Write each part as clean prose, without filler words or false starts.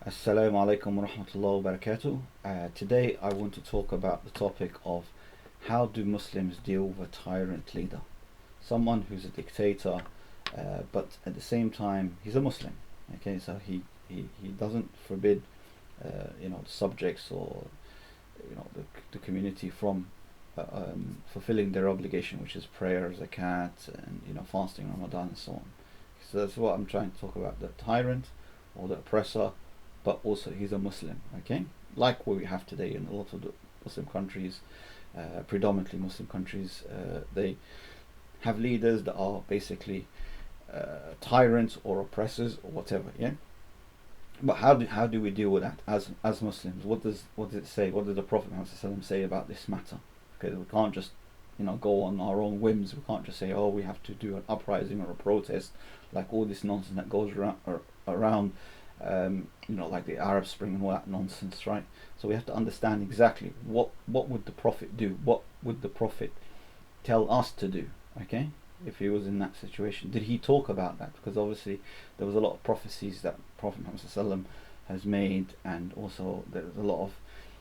Assalamu alaikum wa rahmatullahi wa barakatuh. Today I want to talk about the topic of how do Muslims deal with a tyrant leader? Someone who's a dictator, but at the same time he's a Muslim. Okay, so he doesn't forbid the subjects or the community from fulfilling their obligation, which is prayer, zakat, and fasting, Ramadan, and so on. So that's what I'm trying to talk about: the tyrant or the oppressor, but also he's a Muslim. Okay, like what we have today in a lot of the Muslim countries, predominantly Muslim countries, they have leaders that are basically tyrants or oppressors or whatever. Yeah, but how do we deal with that as Muslims? What does it say? What does the Prophet Muhammad say about this matter? Because we can't just go on our own whims. We can't just say, oh, we have to do an uprising or a protest, like all this nonsense that goes around like the Arab Spring and all that nonsense, right? So we have to understand exactly what would the Prophet do? What would the Prophet tell us to do? Okay, if he was in that situation, did he talk about that? Because obviously there was a lot of prophecies that Prophet Muhammad has made, and also there's a lot of.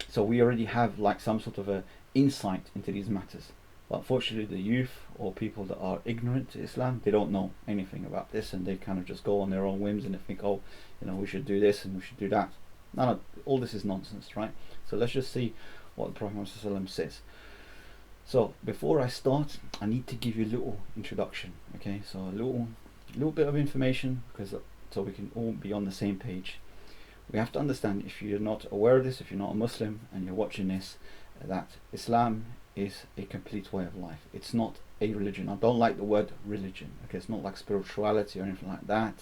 So we already have like some sort of a insight into these matters. But unfortunately, the youth or people that are ignorant to Islam, they don't know anything about this, and they kind of just go on their own whims and they think, oh, we should do this and we should do that. No, all this is nonsense, right? So let's just see what the Prophet ﷺ says. So before I start, I need to give you a little introduction, okay? So a little bit of information, so we can all be on the same page. We have to understand, if you're not aware of this, if you're not a Muslim and you're watching this, that Islam is a complete way of life. It's not a religion. I don't like the word religion. Okay, it's not like spirituality or anything like that.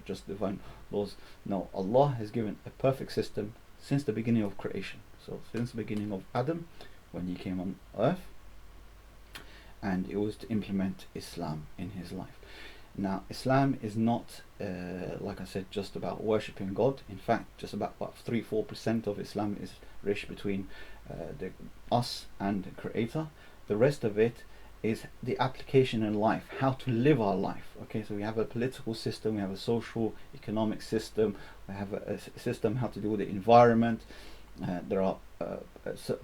Just divine laws. No, Allah has given a perfect system since the beginning of creation. So since the beginning of Adam, when he came on earth, and it was to implement Islam in his life. Now, Islam is not, like I said, just about worshipping God. In fact, just about 3-4% of Islam is relationship between us and the Creator. The rest of it is the application in life, how to live our life. Okay, so we have a political system, we have a social, economic system, we have a system how to deal with the environment. There are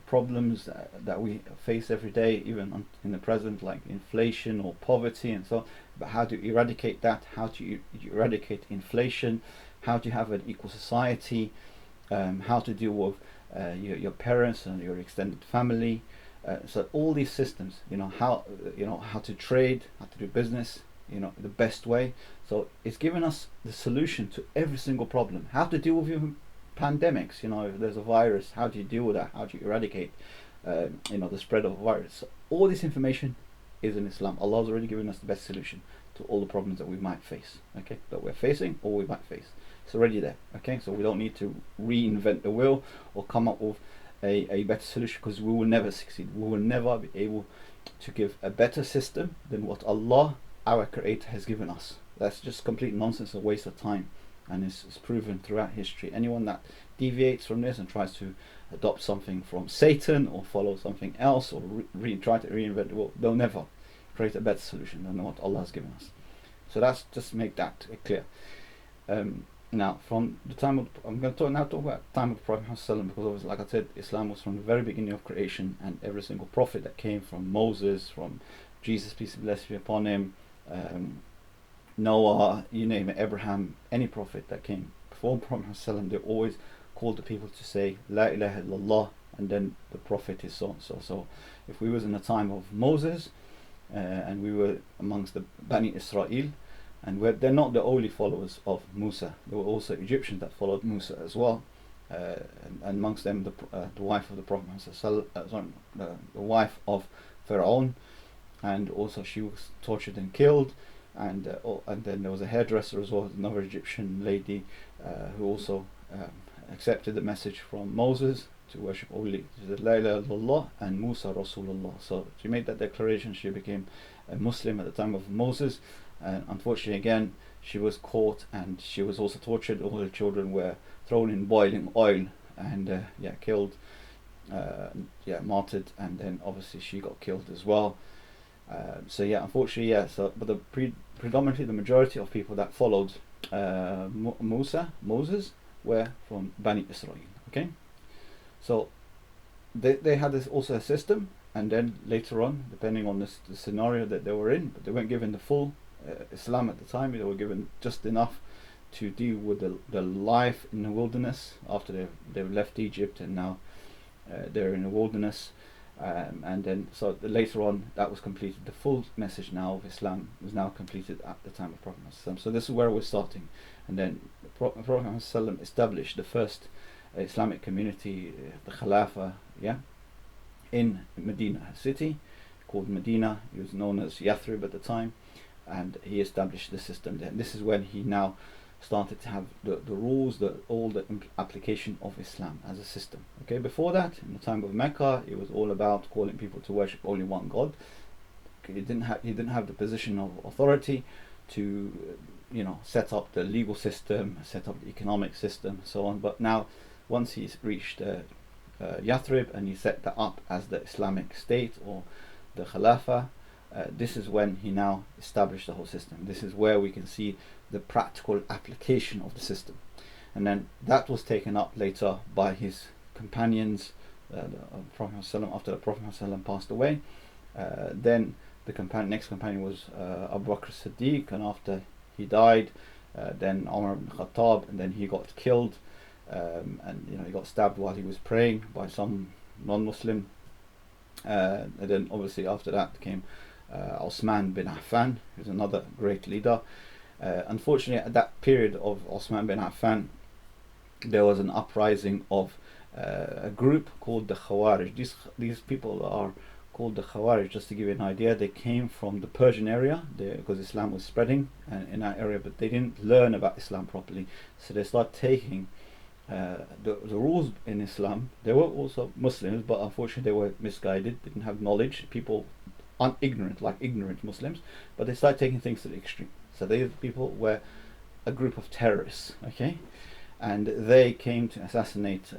problems that we face every day, even in the present, like inflation or poverty and so on. But how to eradicate that, how to eradicate inflation, how to have an equal society, how to deal with your parents and your extended family. So all these systems, how to trade, how to do business, the best way. So it's given us the solution to every single problem. How to deal with your pandemics, if there's a virus, how do you deal with that? How do you eradicate the spread of a virus? So all this information is in Islam. Allah's already given us the best solution to all the problems that we might face, okay, that we're facing or we might face. It's already there, okay, so we don't need to reinvent the wheel or come up with a better solution, because we will never succeed. We will never be able to give a better system than what Allah, our Creator, has given us. That's just complete nonsense, a waste of time, and it's proven throughout history. Anyone that deviates from this and tries to adopt something from Satan or follow something else or try to reinvent the wheel, they'll never create a better solution than what Allah has given us. So that's just make that clear. Now, from the time of, I'm going to talk about the time of the Prophet Muhammad, because obviously, like I said, Islam was from the very beginning of creation, and every single prophet that came from Moses, from Jesus, peace and blessing be upon him, Noah, you name it, Abraham, any prophet that came before Prophet Muhammad, they always called the people to say La ilaha illallah, and then the prophet is so and so. So if we was in the time of Moses, and we were amongst the Bani Israel, and they're not the only followers of Musa. There were also Egyptians that followed Musa as well, and amongst them the wife of the Prophet the wife of Pharaoh, and also she was tortured and killed, and then there was a hairdresser as well, another Egyptian lady who also accepted the message from Moses to worship only La ilaha illallah and Musa Rasulullah. So she made that declaration. She became a Muslim at the time of Moses. Unfortunately, again, she was caught and she was also tortured. All her children were thrown in boiling oil and killed, martyred, and then obviously she got killed as well. Unfortunately, but predominantly the majority of people that followed Moses, were from Bani Israel. Okay, so they had this also a system, and then later on, depending on the scenario that they were in, but they weren't given the full Islam at the time. They were given just enough to deal with the life in the wilderness after they've left Egypt, and now they're in the wilderness. And then so later on that was completed. The full message now of Islam was now completed at the time of Prophet Muhammad. So this is where we're starting. And then Prophet Muhammad established the first Islamic community, the Khalifa, in Medina city, called Medina. It was known as Yathrib at the time, and he established the system there. And this is when he now started to have the rules, all the application of Islam as a system. Okay, before that, in the time of Mecca, it was all about calling people to worship only one God. He didn't have the position of authority to, set up the legal system, set up the economic system, so on. But now, once he's reached Yathrib and he set that up as the Islamic state or the Khalifa, this is when he now established the whole system. This is where we can see the practical application of the system. And then that was taken up later by his companions, after the Prophet ﷺ passed away. Then the next companion was Abu Bakr Siddiq, and after he died, then Umar ibn Khattab, and then he got killed, and he got stabbed while he was praying by some non-Muslim. And then obviously after that came Osman bin Affan, who's another great leader. Unfortunately, at that period of Osman bin Affan, there was an uprising of a group called the Khawarij. These people are called the Khawarij. Just to give you an idea, they came from the Persian area because Islam was spreading in that area, but they didn't learn about Islam properly. So they started taking the rules in Islam. They were also Muslims, but unfortunately they were misguided, didn't have knowledge. People ignorant Muslims, but they started taking things to the extreme. So these people were a group of terrorists, okay, and they came to assassinate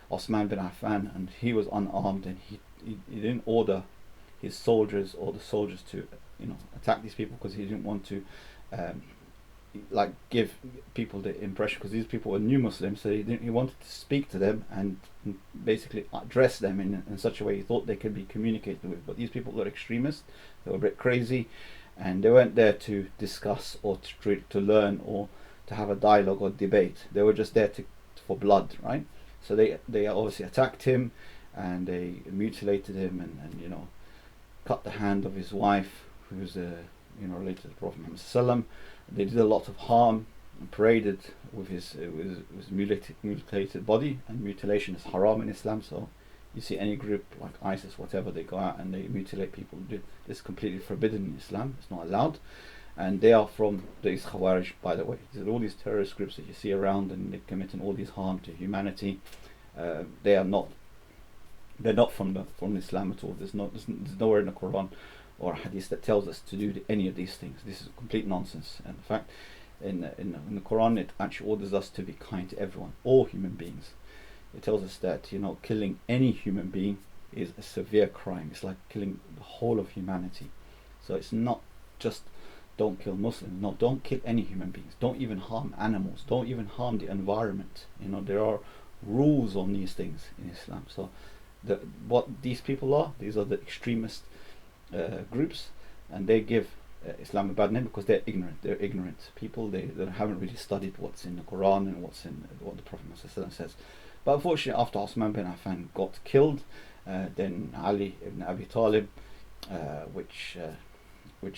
Osman bin Affan, and he was unarmed, and he didn't order his soldiers or the soldiers to attack these people, because he didn't want to give people the impression, because these people were new Muslims, so he wanted to speak to them and basically address them in such a way he thought they could be communicated with. But these people were extremists, they were a bit crazy, and they weren't there to discuss or to learn or to have a dialogue or debate. They were just there for blood, right? So they obviously attacked him, and they mutilated him, and cut the hand of his wife, who was related to the Prophet Muhammad. They did a lot of harm and paraded with his mutilated body, and mutilation is haram in Islam. So you see any group like ISIS, whatever, they go out and they mutilate people. It's completely forbidden in Islam. It's not allowed. And they are from these Khawarij, by the way. These are all these terrorist groups that you see around, and they're committing all these harm to humanity. They're not from Islam at all. There's nowhere in the Quran or hadith that tells us to do any of these things. This is complete nonsense. And in fact, in the Quran, it actually orders us to be kind to everyone, all human beings. It tells us that killing any human being is a severe crime. It's like killing the whole of humanity. So it's not just don't kill Muslims. No, don't kill any human beings. Don't even harm animals. Don't even harm the environment. There are rules on these things in Islam. So what these people are, these are the extremist groups, and they give Islam a bad name because they're ignorant. They're ignorant people. They haven't really studied what's in the Quran and what the Prophet Muhammad says. But unfortunately, after Osman bin Affan got killed, then Ali ibn Abi Talib, which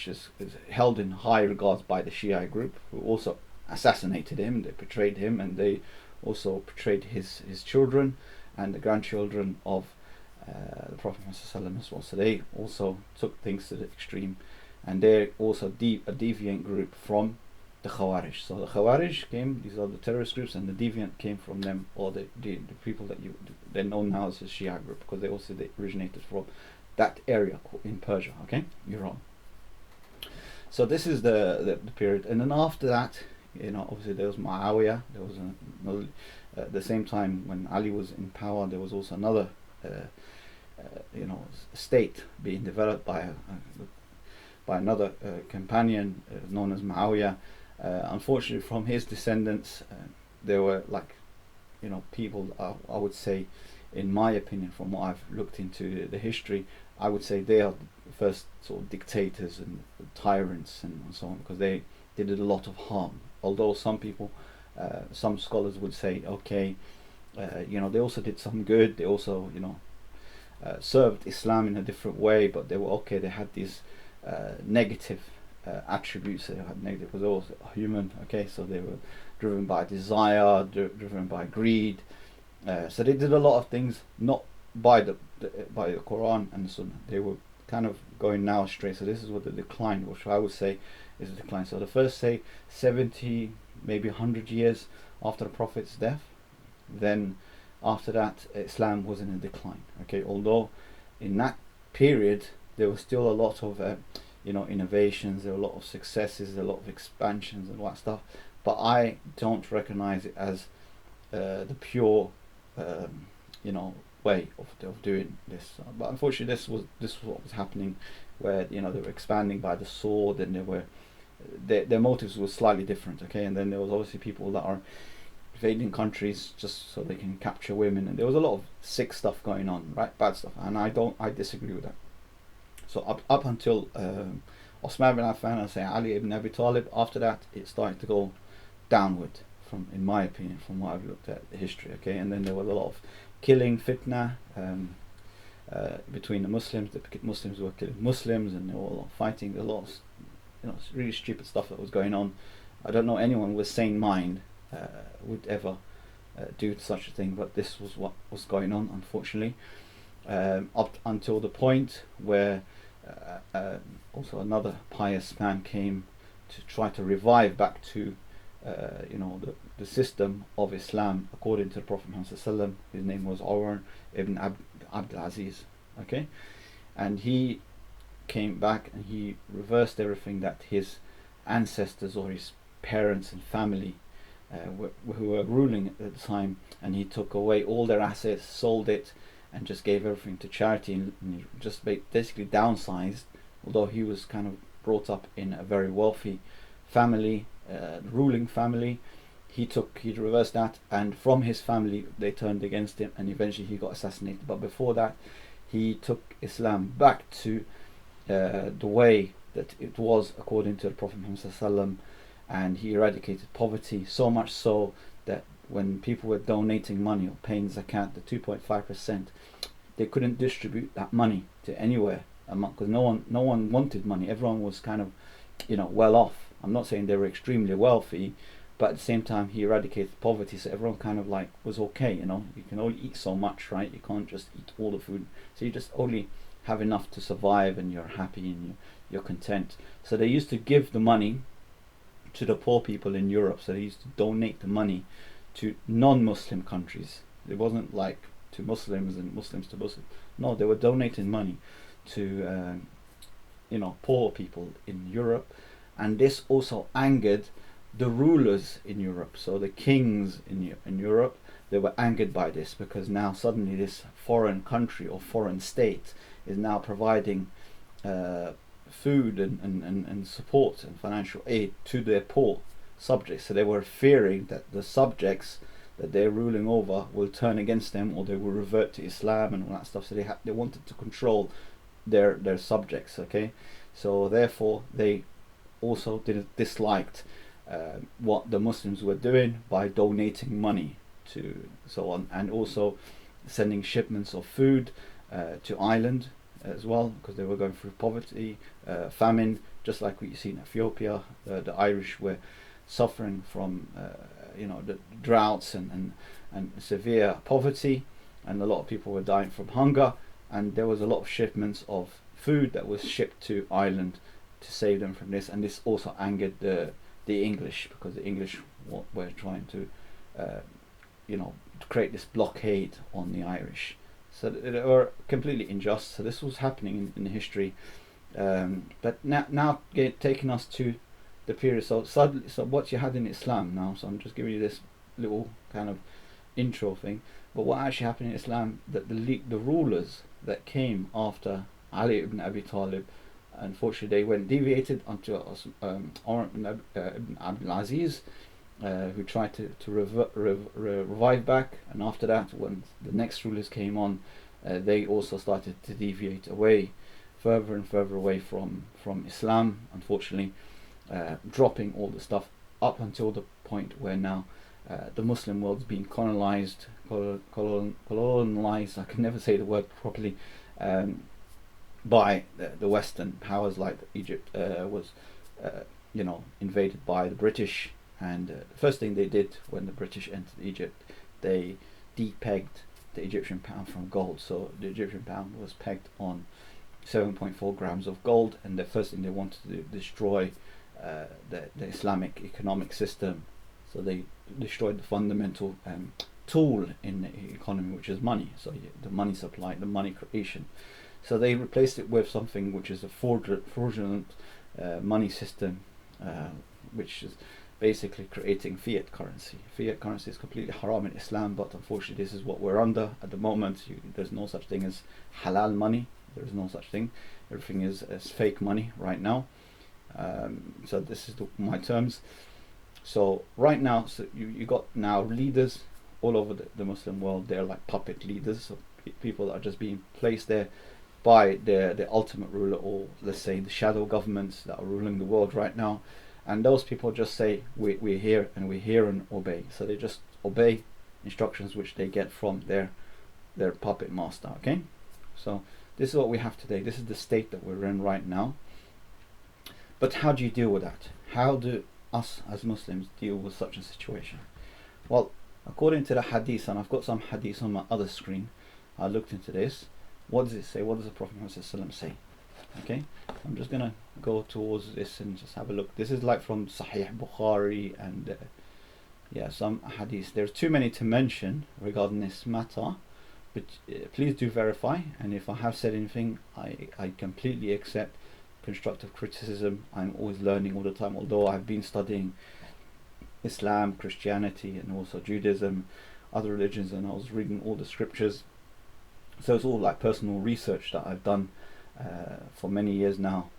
is held in high regards by the Shia group, who also assassinated him. They betrayed him, and they also betrayed his children and the grandchildren of the Prophet Muhammad as well. So they also took things to the extreme, and they're also a deviant group from the Khawarij. So the Khawarij came, these are the terrorist groups, and the deviant came from them, or the people that they're known now as the Shia group, because they originated from that area in Persia, okay, Iran. So this is the period, and then after that, obviously there was Muawiyah. There was another, at the same time when Ali was in power, there was also another state being developed by another companion known as Muawiyah. Unfortunately, from his descendants, there were like, people, I would say, in my opinion, from what I've looked into the history, I would say they are the first sort of dictators and tyrants and so on, because they did a lot of harm. Although some people, some scholars would say, okay, they also did some good. They also, served Islam in a different way, but they were okay. They had these negative attributes. They had negative because they were also human. Okay, so they were driven by desire, driven by greed. So they did a lot of things not by the Quran and the Sunnah. They were kind of going now astray. So this is what the decline, which I would say is a decline. So the first, say, 70, maybe 100 years after the Prophet's death, then after that Islam was in a decline. Okay, although in that period there was still a lot of innovations, there were a lot of successes, a lot of expansions and all that stuff, but I don't recognize it as the pure way of doing this. But unfortunately this was what was happening, where they were expanding by the sword, and their motives were slightly different. Okay, and then there was obviously people that are invading countries just so they can capture women, and there was a lot of sick stuff going on, right? Bad stuff, and I disagree with that. So up until Osman bin Affan and say Ali ibn Abi Talib, after that it started to go downward, in my opinion, from what I've looked at the history. Okay, and then there was a lot of killing, fitna, between the Muslims. The Muslims were killing Muslims, and they were all fighting. There was a lot of really stupid stuff that was going on. I don't know anyone with sane mind would ever do such a thing, but this was what was going on, unfortunately, up until the point where also another pious man came to try to revive back to the system of Islam according to the Prophet Muhammad. His name was Umar ibn Abdul Aziz. Okay, and he came back and he reversed everything that his ancestors or his parents and family who were ruling at the time, and he took away all their assets, sold it, and just gave everything to charity, and he just basically downsized. Although he was kind of brought up in a very wealthy family, ruling family, he reversed that, and from his family they turned against him, and eventually he got assassinated. But before that, he took Islam back to the way that it was according to the Prophet Muhammad, and he eradicated poverty, so much so that when people were donating money or paying zakat, the 2.5%, they couldn't distribute that money to anywhere, because no one wanted money. Everyone was kind of well off. I'm not saying they were extremely wealthy, but at the same time he eradicated poverty, so everyone kind of like was okay. You can only eat so much, right? You can't just eat all the food, so you just only have enough to survive, and you're happy and you're content. So they used to give the money to the poor people in Europe. So they used to donate the money to non-Muslim countries. It wasn't like to Muslims and Muslims to Muslims. No, they were donating money to poor people in Europe, and this also angered the rulers in Europe. So the kings in Europe, they were angered by this, because now suddenly this foreign country or foreign state is now providing food and support and financial aid to their poor subjects. So they were fearing that the subjects that they're ruling over will turn against them, or they will revert to Islam and all that stuff. So they wanted to control their subjects. Okay, so therefore they also disliked what the Muslims were doing by donating money to so on, and also sending shipments of food to Ireland as well, because they were going through poverty, famine, just like what you see in Ethiopia. The Irish were suffering from the droughts and severe poverty, and a lot of people were dying from hunger, and there was a lot of shipments of food that was shipped to Ireland to save them from this. And this also angered the English, because the English were trying to create this blockade on the Irish. So they were completely unjust. So this was happening in history, but now taking us to the period. So what you had in Islam now. So I'm just giving you this little kind of intro thing. But what actually happened in Islam, that the rulers that came after Ali ibn Abi Talib, unfortunately they went deviated onto Umar ibn Abdul Aziz, who tried to revive back, and after that, when the next rulers came on, they also started to deviate away, further and further away from Islam, unfortunately, dropping all the stuff up until the point where now the Muslim world is being colonized, I can never say the word properly, by the Western powers. Like Egypt was invaded by the British, and the first thing they did when the British entered Egypt, they depegged the Egyptian pound from gold. So the Egyptian pound was pegged on 7.4 grams of gold, and the first thing they wanted to do, destroy the Islamic economic system. So they destroyed the fundamental tool in the economy, which is money. So the money supply, the money creation. So they replaced it with something which is a fraudulent money system, which is basically creating fiat currency. Fiat currency is completely haram in Islam, but unfortunately this is what we're under at the moment. There's no such thing as halal money. There is no such thing. Everything is fake money right now. So this is my terms. So right now, so you got now leaders all over the Muslim world. They're like puppet leaders, so people that are just being placed there by the ultimate ruler, or let's say the shadow governments that are ruling the world right now. And those people just say, we're here and obey. So they just obey instructions which they get from their puppet master. Okay, so this is what we have today. This is the state that we're in right now. But how do you deal with that? How do us as Muslims deal with such a situation? Well, according to the hadith, and I've got some hadith on my other screen, I looked into this. What does it say? What does the Prophet ﷺ say? Okay, I'm just gonna go towards this and just have a look. This is like from Sahih Bukhari and some hadith. There's too many to mention regarding this matter, but please do verify. And if I have said anything, I completely accept constructive criticism. I'm always learning all the time, although I've been studying Islam, Christianity, and also Judaism, other religions, and I was reading all the scriptures. So it's all like personal research that I've done for many years now.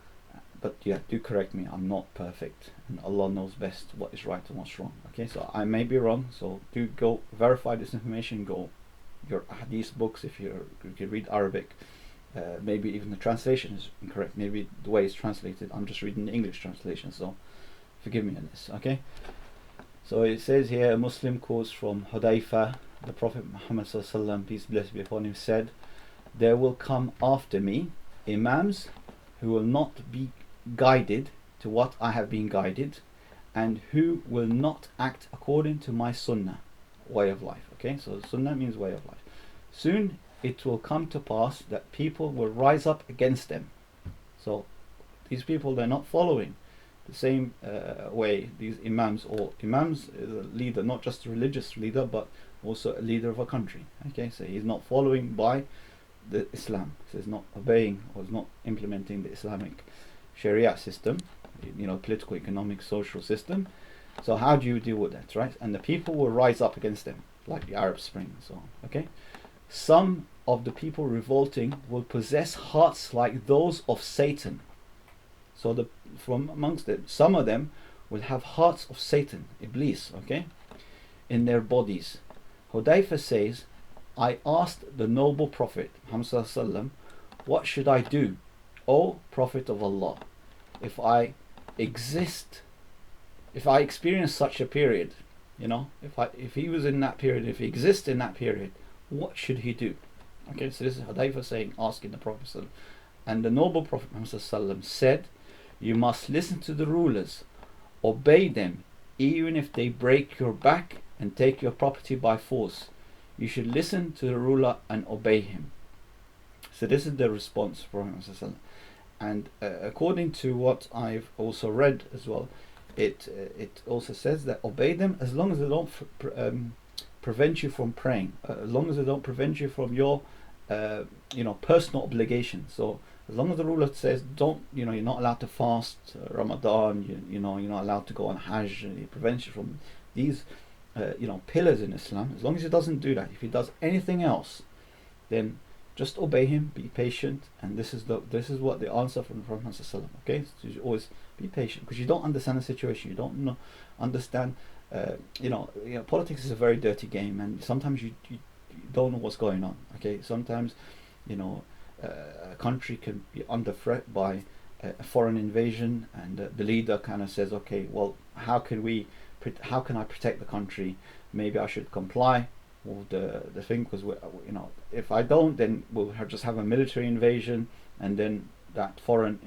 But yeah, do correct me, I'm not perfect, and Allah knows best what is right and what's wrong. Okay, so I may be wrong, so do go verify this information. Go your hadith books if you can read Arabic. Maybe even the translation is incorrect. Maybe the way it's translated, I'm just reading the English translation, so forgive me on this. Okay, so it says here, a Muslim quotes from Hudayfa, the Prophet Muhammad ﷺ, peace bless be upon him, said, "There will come after me imams who will not be guided to what I have been guided, and who will not act according to my sunnah," way of life. Okay, so sunnah means way of life. "Soon it will come to pass that people will rise up against them." So these people, they're not following the same way. These imams is a leader, not just a religious leader, but also a leader of a country. Okay, so he's not following by the Islam, so he's not obeying or is not implementing the Islamic Sharia system, political, economic, social system. So how do you deal with that, right? And the people will rise up against them, like the Arab Spring and so on. Okay, some of the people revolting will possess hearts like those of Satan. So from amongst them, some of them will have hearts of Satan, Iblis, okay, in their bodies. Hudayfa says, "I asked the noble Prophet Muhammad ﷺ, what should I do, O Prophet of Allah, if I experience such a period? If he was in that period, if he exists in that period, what should he do?" Okay, so this is Hudayfa saying, asking the Prophet ﷺ. And the noble Prophet Muhammad ﷺ said, "You must listen to the rulers, obey them, even if they break your back and take your property by force. You should listen to the ruler and obey him." So this is the response from Muhammad ﷺ. And according to what I've also read as well, it also says that obey them as long as they don't prevent you from praying, as long as they don't prevent you from your personal obligations. So as long as the ruler says don't, you're not allowed to fast Ramadan, you're not allowed to go on Hajj, and he prevents you from these pillars in Islam. As long as he doesn't do that, if he does anything else, then just obey him, be patient. And this is what the answer from the Prophet ﷺ. Okay, so you always be patient, because you don't understand the situation, you don't understand politics is a very dirty game, and sometimes you don't know what's going on. Okay, sometimes, a country can be under threat by a foreign invasion, and the leader kind of says, okay, well, how can I protect the country? Maybe I should comply with the thing, because if I don't, then we'll just have a military invasion, and then that foreign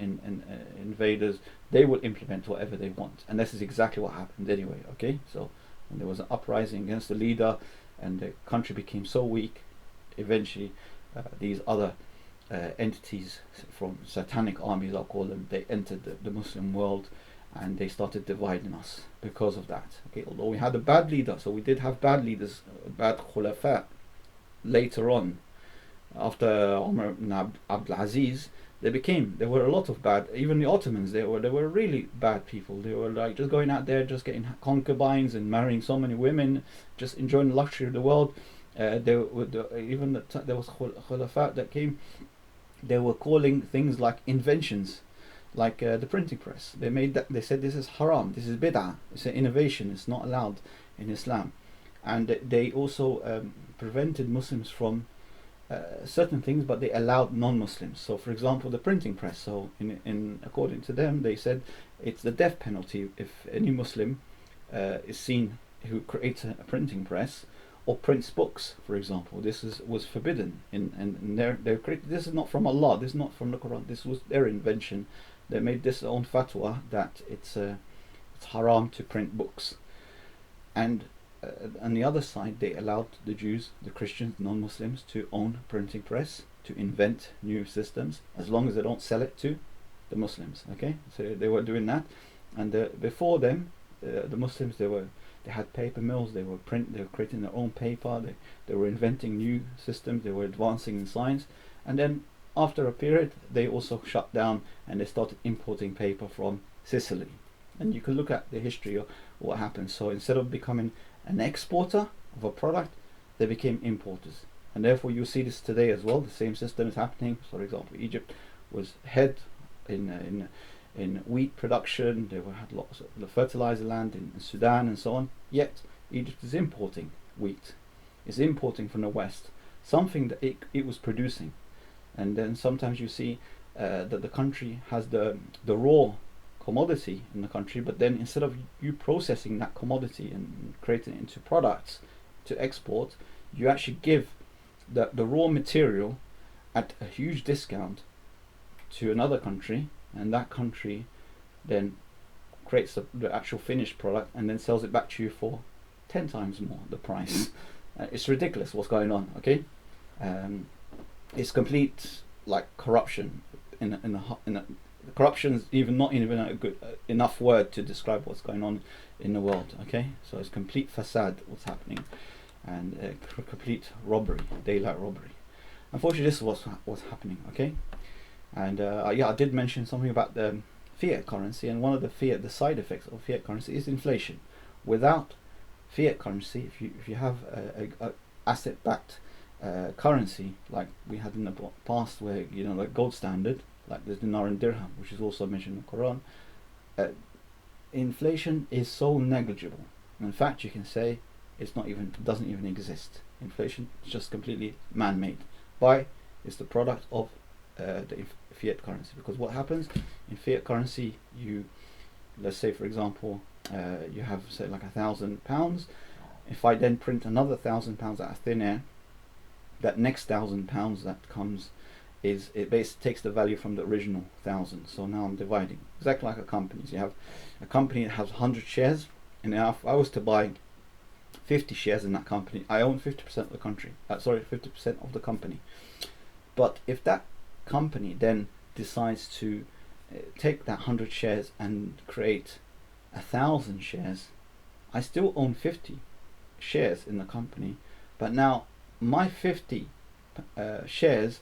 invaders, they will implement whatever they want, and this is exactly what happened anyway. Okay, so when there was an uprising against the leader, and the country became so weak, eventually these other entities from satanic armies, I'll call them, they entered the Muslim world, and they started dividing us because of that. Okay, although we had a bad leader, so we did have bad leaders, bad khulafa later on. After Umar ibn Abdul Aziz, there were a lot of bad, even the Ottomans, they were really bad people. They were like just going out there, just getting concubines and marrying so many women, just enjoying the luxury of the world. There was khulafa that came, they were calling things like inventions, like the printing press. They said this is haram, this is bid'ah, it's an innovation, it's not allowed in Islam. And they also prevented Muslims from certain things, but they allowed non-Muslims. So for example, the printing press, so in according to them, they said it's the death penalty if any Muslim is seen who creates a printing press or prints books, for example. This was forbidden this is not from Allah, this is not from the Quran, this was their invention. They made this own fatwa that it's haram to print books. And on the other side, they allowed the Jews, the Christians, non-Muslims to own printing press, to invent new systems, as long as they don't sell it to the Muslims. Okay, so they were doing that. And before them, the Muslims, they had paper mills, they were creating their own paper, they were inventing new systems, they were advancing in science. And then after a period, they also shut down, and they started importing paper from Sicily. And you can look at the history of what happened. So instead of becoming an exporter of a product, they became importers. And therefore you see this today as well. The same system is happening. So for example, Egypt was head in wheat production. They had lots of fertilizer land in Sudan and so on. Yet Egypt is importing wheat. It's importing from the West something that it was producing. And then sometimes you see that the country has the raw commodity in the country, but then instead of you processing that commodity and creating it into products to export, you actually give the raw material at a huge discount to another country, and that country then creates the actual finished product and then sells it back to you for 10 times more the price. It's ridiculous what's going on. Okay, it's complete like corruption corruption is not even a good enough word to describe what's going on in the world. Okay, so it's complete facade what's happening, and complete robbery, daylight robbery. Unfortunately, this is what's happening. Okay, and I did mention something about the fiat currency, and one of the side effects of fiat currency is inflation. Without fiat currency, if you have a asset-backed currency like we had in the past, where like gold standard, like the dinar and dirham, which is also mentioned in the Quran, inflation is so negligible. In fact, you can say it doesn't even exist. Inflation is just completely man-made. Why? It's the product of the fiat currency. Because what happens in fiat currency, let's say for example, you have say like £1,000. If I then print another £1,000 out of thin air, that next £1,000 that comes it basically takes the value from the original 1,000. So now I'm dividing, exactly like a company. So you have a company that has 100 shares, and now if I was to buy 50 shares in that company, I own 50% of the country. 50% of the company. But if that company then decides to take that 100 shares and create 1,000 shares, I still own 50 shares in the company, but now my 50 shares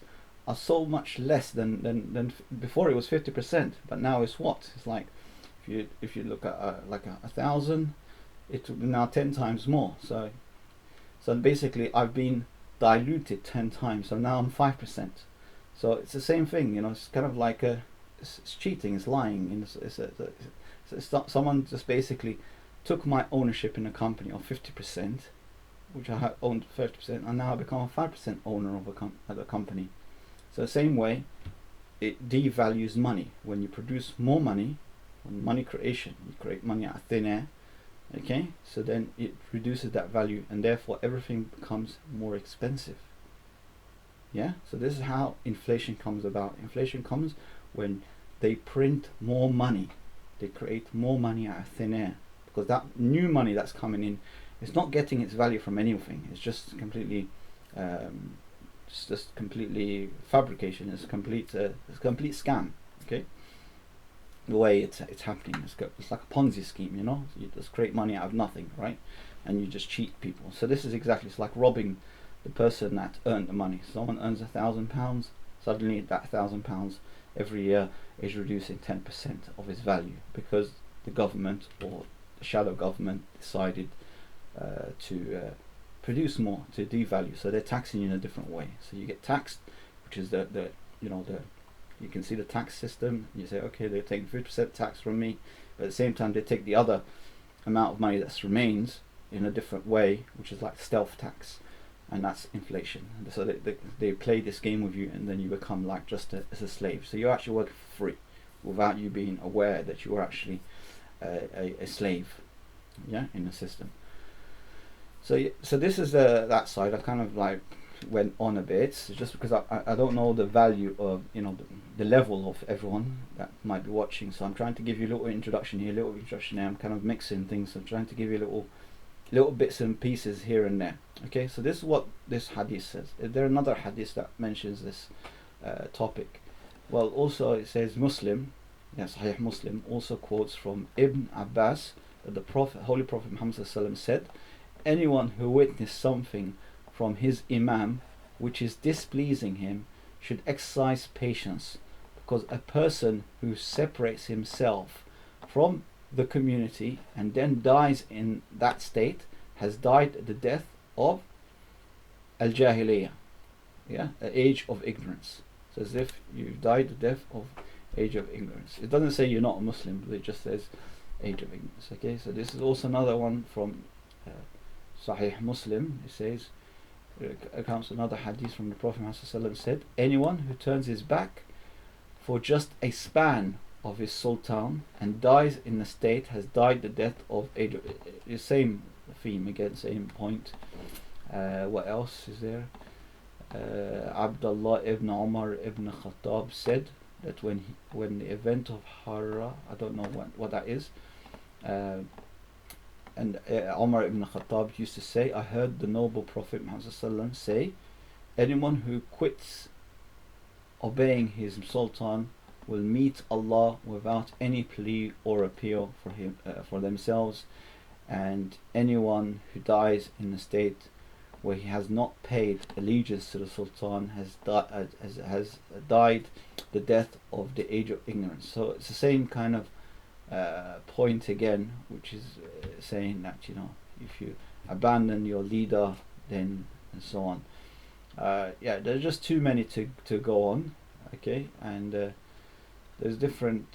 are so much less than before. It was 50%, but now it's what? It's like if you look at like 1,000, it will be now 10 times more. So basically I've been diluted 10 times. So now I'm 5%. So it's the same thing, It's kind of like it's cheating, it's lying. It's someone just basically took my ownership in a company of 50%, which I had owned 30%, and now I become a 5% owner of a company. So the same way, it devalues money. When you produce more money, money creation, you create money out of thin air, okay, so then it reduces that value, and therefore everything becomes more expensive. Yeah, so this is how inflation comes about. Inflation comes when they print more money, they create more money out of thin air, because that new money that's coming in, it's not getting its value from anything. It's just completely completely fabrication. It's a complete scam. Okay, the way it's happening, it's like a Ponzi scheme. You know, you just create money out of nothing, right? And you just cheat people. So this is exactly, it's like robbing the person that earned the money. Someone earns £1,000, suddenly that £1,000 every year is reducing 10% of its value, because the government or the shadow government decided to produce more, to devalue. So they're taxing you in a different way. So you get taxed, which is you can see the tax system. You say, okay, they're taking 50% tax from me, but at the same time they take the other amount of money that remains in a different way, which is like stealth tax, and that's inflation. So they play this game with you, and then you become like just as a slave. So you're actually working for free without you being aware that you are actually a slave, yeah, in the system. So this is that side. I kind of like went on a bit just because I don't know the value of, you know, the level of everyone that might be watching. So I'm trying to give you a little introduction here, little introduction there. I'm kind of mixing things. I'm trying to give you little bits and pieces here and there. Okay, so this is what this hadith says. Is there another hadith that mentions this topic? Well, also it says Muslim, yes, Sahih Muslim also quotes from Ibn Abbas that the Prophet, Holy Prophet Muhammad ﷺ said, anyone who witnessed something from his Imam which is displeasing him should exercise patience, because a person who separates himself from the community and then dies in that state has died the death of al-jahiliyyah, yeah, the age of ignorance. So as if you've died the death of age of ignorance. It doesn't say you're not a Muslim, but it just says age of ignorance. Okay, so this is also another one from Sahih Muslim. It says, accounts another hadith from the Prophet ﷺ said, anyone who turns his back for just a span of his sultan and dies in the state has died the death of age of, the same theme again, same point. What else is there? Abdullah ibn Umar ibn Khattab said that when the event of Harra, I don't know what that is, and Umar ibn Khattab used to say, I heard the noble Prophet Muhammad say, anyone who quits obeying his sultan will meet Allah without any plea or appeal for themselves, and anyone who dies in a state where he has not paid allegiance to the sultan has died the death of the age of ignorance. So it's the same kind of point again, which is saying that, you know, if you abandon your leader, then, and so on. Yeah, there's just too many to go on. Okay, and there's different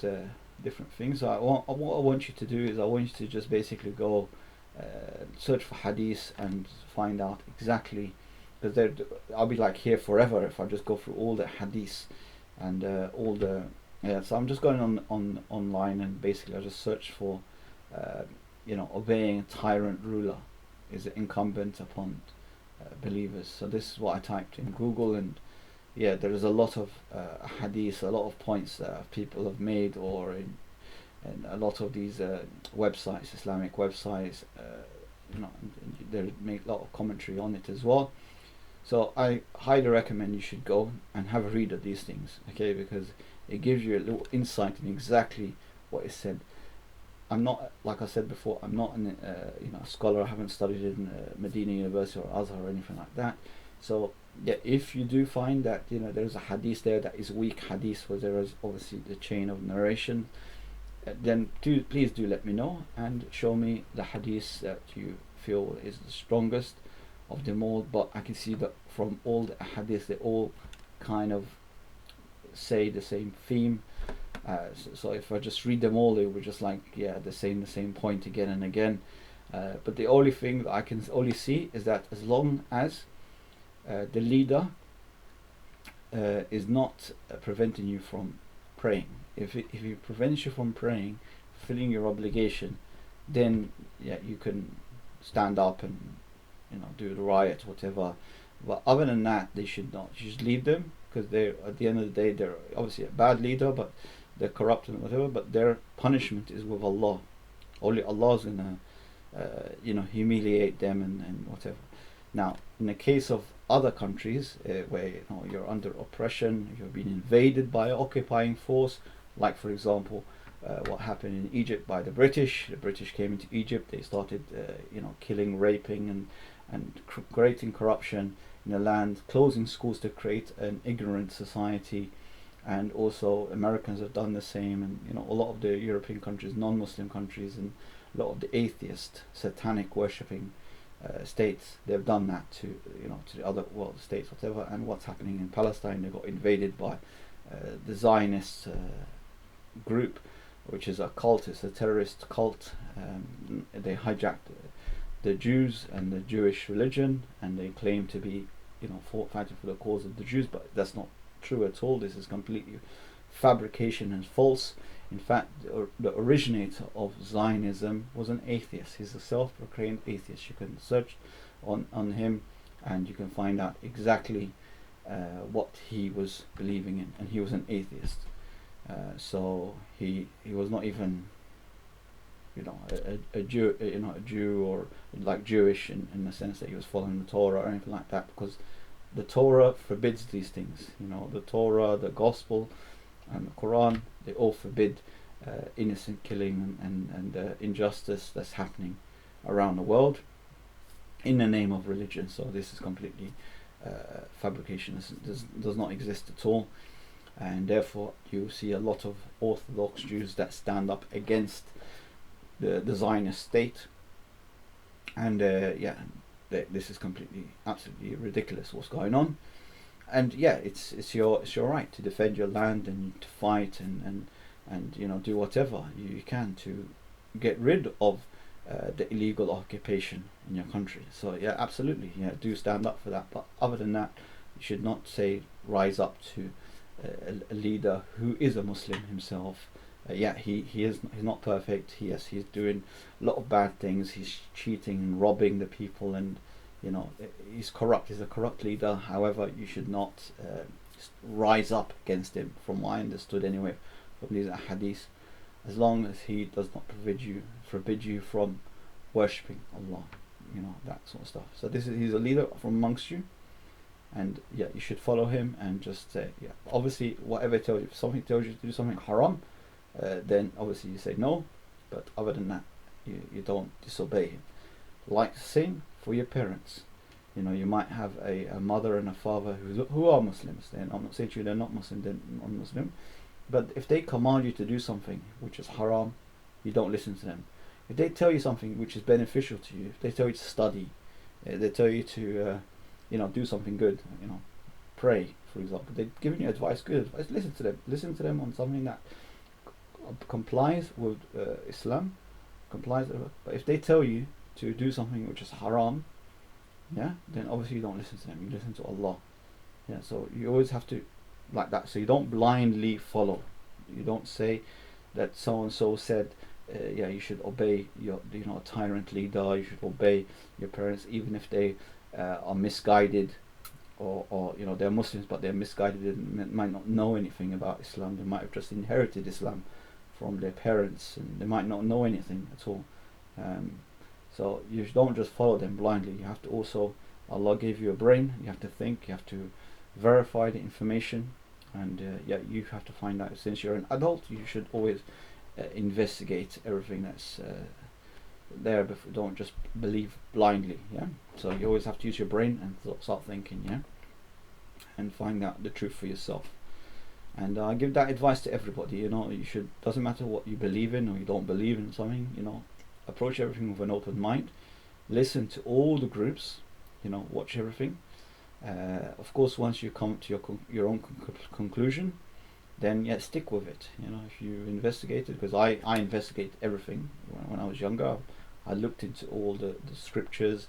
things. So what I want you to do is I want you to just basically go search for hadith and find out exactly, because I'll be like here forever if I just go through all the hadith and all the, yeah. So I'm just going on online, and basically I just search for you know, obeying a tyrant ruler is incumbent upon believers. So this is what I typed in Google, and yeah, there is a lot of hadith, a lot of points that people have made, or in a lot of these websites, Islamic websites, you know, they make a lot of commentary on it as well. So I highly recommend you should go and have a read of these things, okay, because it gives you a little insight in exactly what is said. I'm not, like I said before, I'm not an you know, a scholar. I haven't studied in Medina University or Azhar or anything like that. So yeah, if you do find that, you know, there's a hadith there that is weak hadith, where there is obviously the chain of narration, then please do let me know and show me the hadith that you feel is the strongest of them all. But I can see that from all the hadith, they all kind of say the same theme, So if I just read them all, they were just like, yeah, the same point again and again. But the only thing that I can only see is that as long as the leader is not preventing you from praying, if he prevents you from praying, fulfilling your obligation, then yeah, you can stand up and do the riot, whatever. But other than that, they should not. You should leave them, because they're, at the end of the day, they're obviously a bad leader, but they're corrupt and whatever. But their punishment is with Allah. Only Allah is gonna humiliate them and whatever. Now, in the case of other countries where you're under oppression, you're being invaded by an occupying force, like for example what happened in Egypt by the British. The British came into Egypt, they started killing, raping and creating corruption in the land, closing schools to create an ignorant society. And also Americans have done the same, and a lot of the European countries, non-Muslim countries, and a lot of the atheist, satanic worshipping states, they've done that to the other world states, whatever. And what's happening in Palestine, they got invaded by the Zionist group, which is a cult, it's a terrorist cult. They hijacked the Jews and the Jewish religion, and they claim to be fighting for the cause of the Jews, but that's not true at all. This is completely fabrication and false. In fact, the originator of Zionism was an atheist. He's a self-proclaimed atheist. You can search on him and you can find out exactly what he was believing in, and he was an atheist. So he was not even a Jew or like Jewish in the sense that he was following the Torah or anything like that, because the Torah forbids these things. The Torah, the Gospel, and the Quran, they all forbid innocent killing and injustice that's happening around the world in the name of religion. So this is completely fabrication. This does not exist at all, and therefore you see a lot of Orthodox Jews that stand up against the Zionist state. And this is completely, absolutely ridiculous what's going on. And yeah, it's your right to defend your land and to fight and do whatever you can to get rid of the illegal occupation in your country. So yeah, absolutely, do stand up for that. But other than that, you should not rise up to a leader who is a Muslim himself. He's not perfect. He's doing a lot of bad things. He's cheating and robbing the people, and he's corrupt. He's a corrupt leader. However, you should not rise up against him, from what I understood anyway from these hadiths, as long as he does not forbid you from worshipping Allah, that sort of stuff. So he's a leader from amongst you, and you should follow him and just obviously whatever he tells you. If something tells you to do something haram, then obviously you say no, but other than that, you don't disobey him. Like the same for your parents. You might have a mother and a father who are Muslims. Then I'm not saying to you they're not Muslim, they're non-Muslim, but if they command you to do something which is haram, you don't listen to them. If they tell you something which is beneficial to you, if they tell you to study, they tell you to do something good, pray, for example, they're giving you advice, good advice, listen to them on something that complies with Islam, but if they tell you to do something which is haram, then obviously you don't listen to them, you listen to Allah. So you always have to, like that. So you don't blindly follow. You don't say that so and so said you should obey your a tyrant leader, you should obey your parents, even if they are misguided, or they're Muslims but they're misguided and might not know anything about Islam. They might have just inherited Islam from their parents, and they might not know anything at all. So you don't just follow them blindly. You have to also, Allah gave you a brain, you have to think, you have to verify the information, and you have to find out. Since you're an adult, you should always investigate everything that's there before. Don't just believe blindly. So you always have to use your brain and start thinking, and find out the truth for yourself. And I give that advice to everybody. You should, doesn't matter what you believe in or you don't believe in something, approach everything with an open mind, listen to all the groups, watch everything. Of course, once you come to your own conclusion, then yeah, stick with it. If you investigate it, because I investigate everything. When I was younger, I looked into all the scriptures,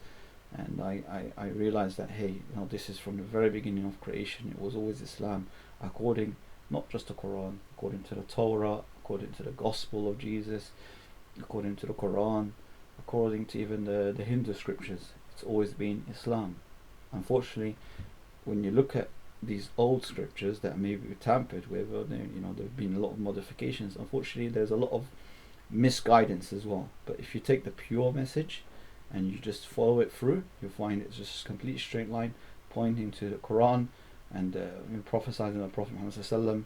and I realized that, hey, this is from the very beginning of creation. It was always Islam, according not just the Quran, according to the Torah, according to the Gospel of Jesus, according to the Quran, according to even the Hindu scriptures. It's always been Islam. Unfortunately, when you look at these old scriptures that may be tampered with, or there've been a lot of modifications. Unfortunately, there's a lot of misguidance as well. But if you take the pure message and you just follow it through, you'll find it's just a complete straight line pointing to the Quran and prophesying the Prophet Muhammad ﷺ,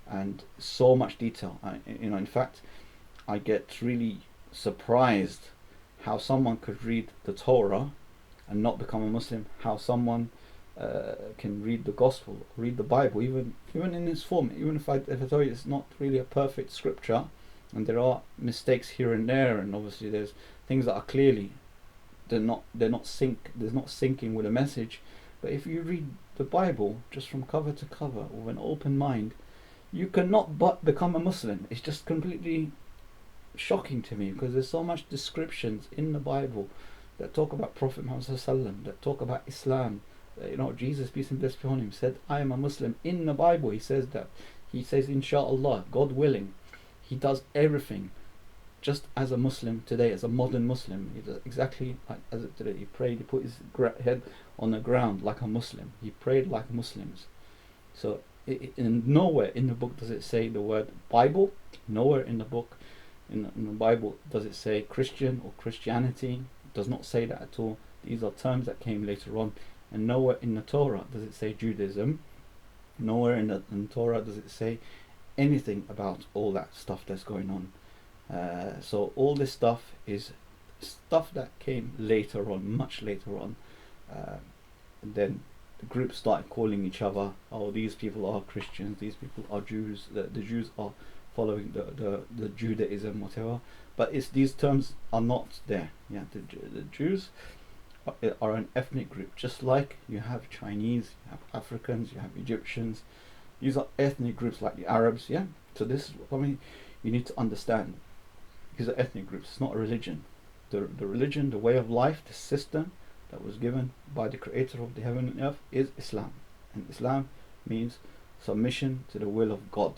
and so much detail. In fact, I get really surprised how someone could read the Torah and not become a Muslim. How someone can read the Gospel, read the Bible, even in its form. Even if I tell you it's not really a perfect scripture, and there are mistakes here and there, and obviously there's things that are clearly they're not syncing with a message. But if you read the Bible just from cover to cover with an open mind, you cannot but become a Muslim. It's just completely shocking to me, because there's so much descriptions in the Bible that talk about Prophet Muhammad ﷺ, that talk about Islam. Jesus, peace and blessings upon him, said, I am a Muslim. In the Bible he says that. He says, Inshallah, God willing. He does everything just as a Muslim today, as a modern Muslim. He does exactly like as it today. He prayed, he put his head on the ground like a Muslim. He prayed like Muslims. So nowhere in the book does it say the word Bible. Nowhere in the book, in the Bible, does it say Christian or Christianity. It does not say that at all. These are terms that came later on. And nowhere in the Torah does it say Judaism. Nowhere in the Torah does it say anything about all that stuff that's going on. So all this stuff is stuff that came later on, much later on. And then the groups started calling each other, oh, these people are Christians, these people are Jews, the Jews are following the Judaism, whatever. But these terms are not there. Yeah, the Jews are an ethnic group, just like you have Chinese, you have Africans, you have Egyptians. These are ethnic groups like the Arabs. Yeah, so this is what you need to understand. These are ethnic groups. It's not a religion. The religion, the way of life, the system that was given by the Creator of the heaven and earth is Islam, and Islam means submission to the will of God.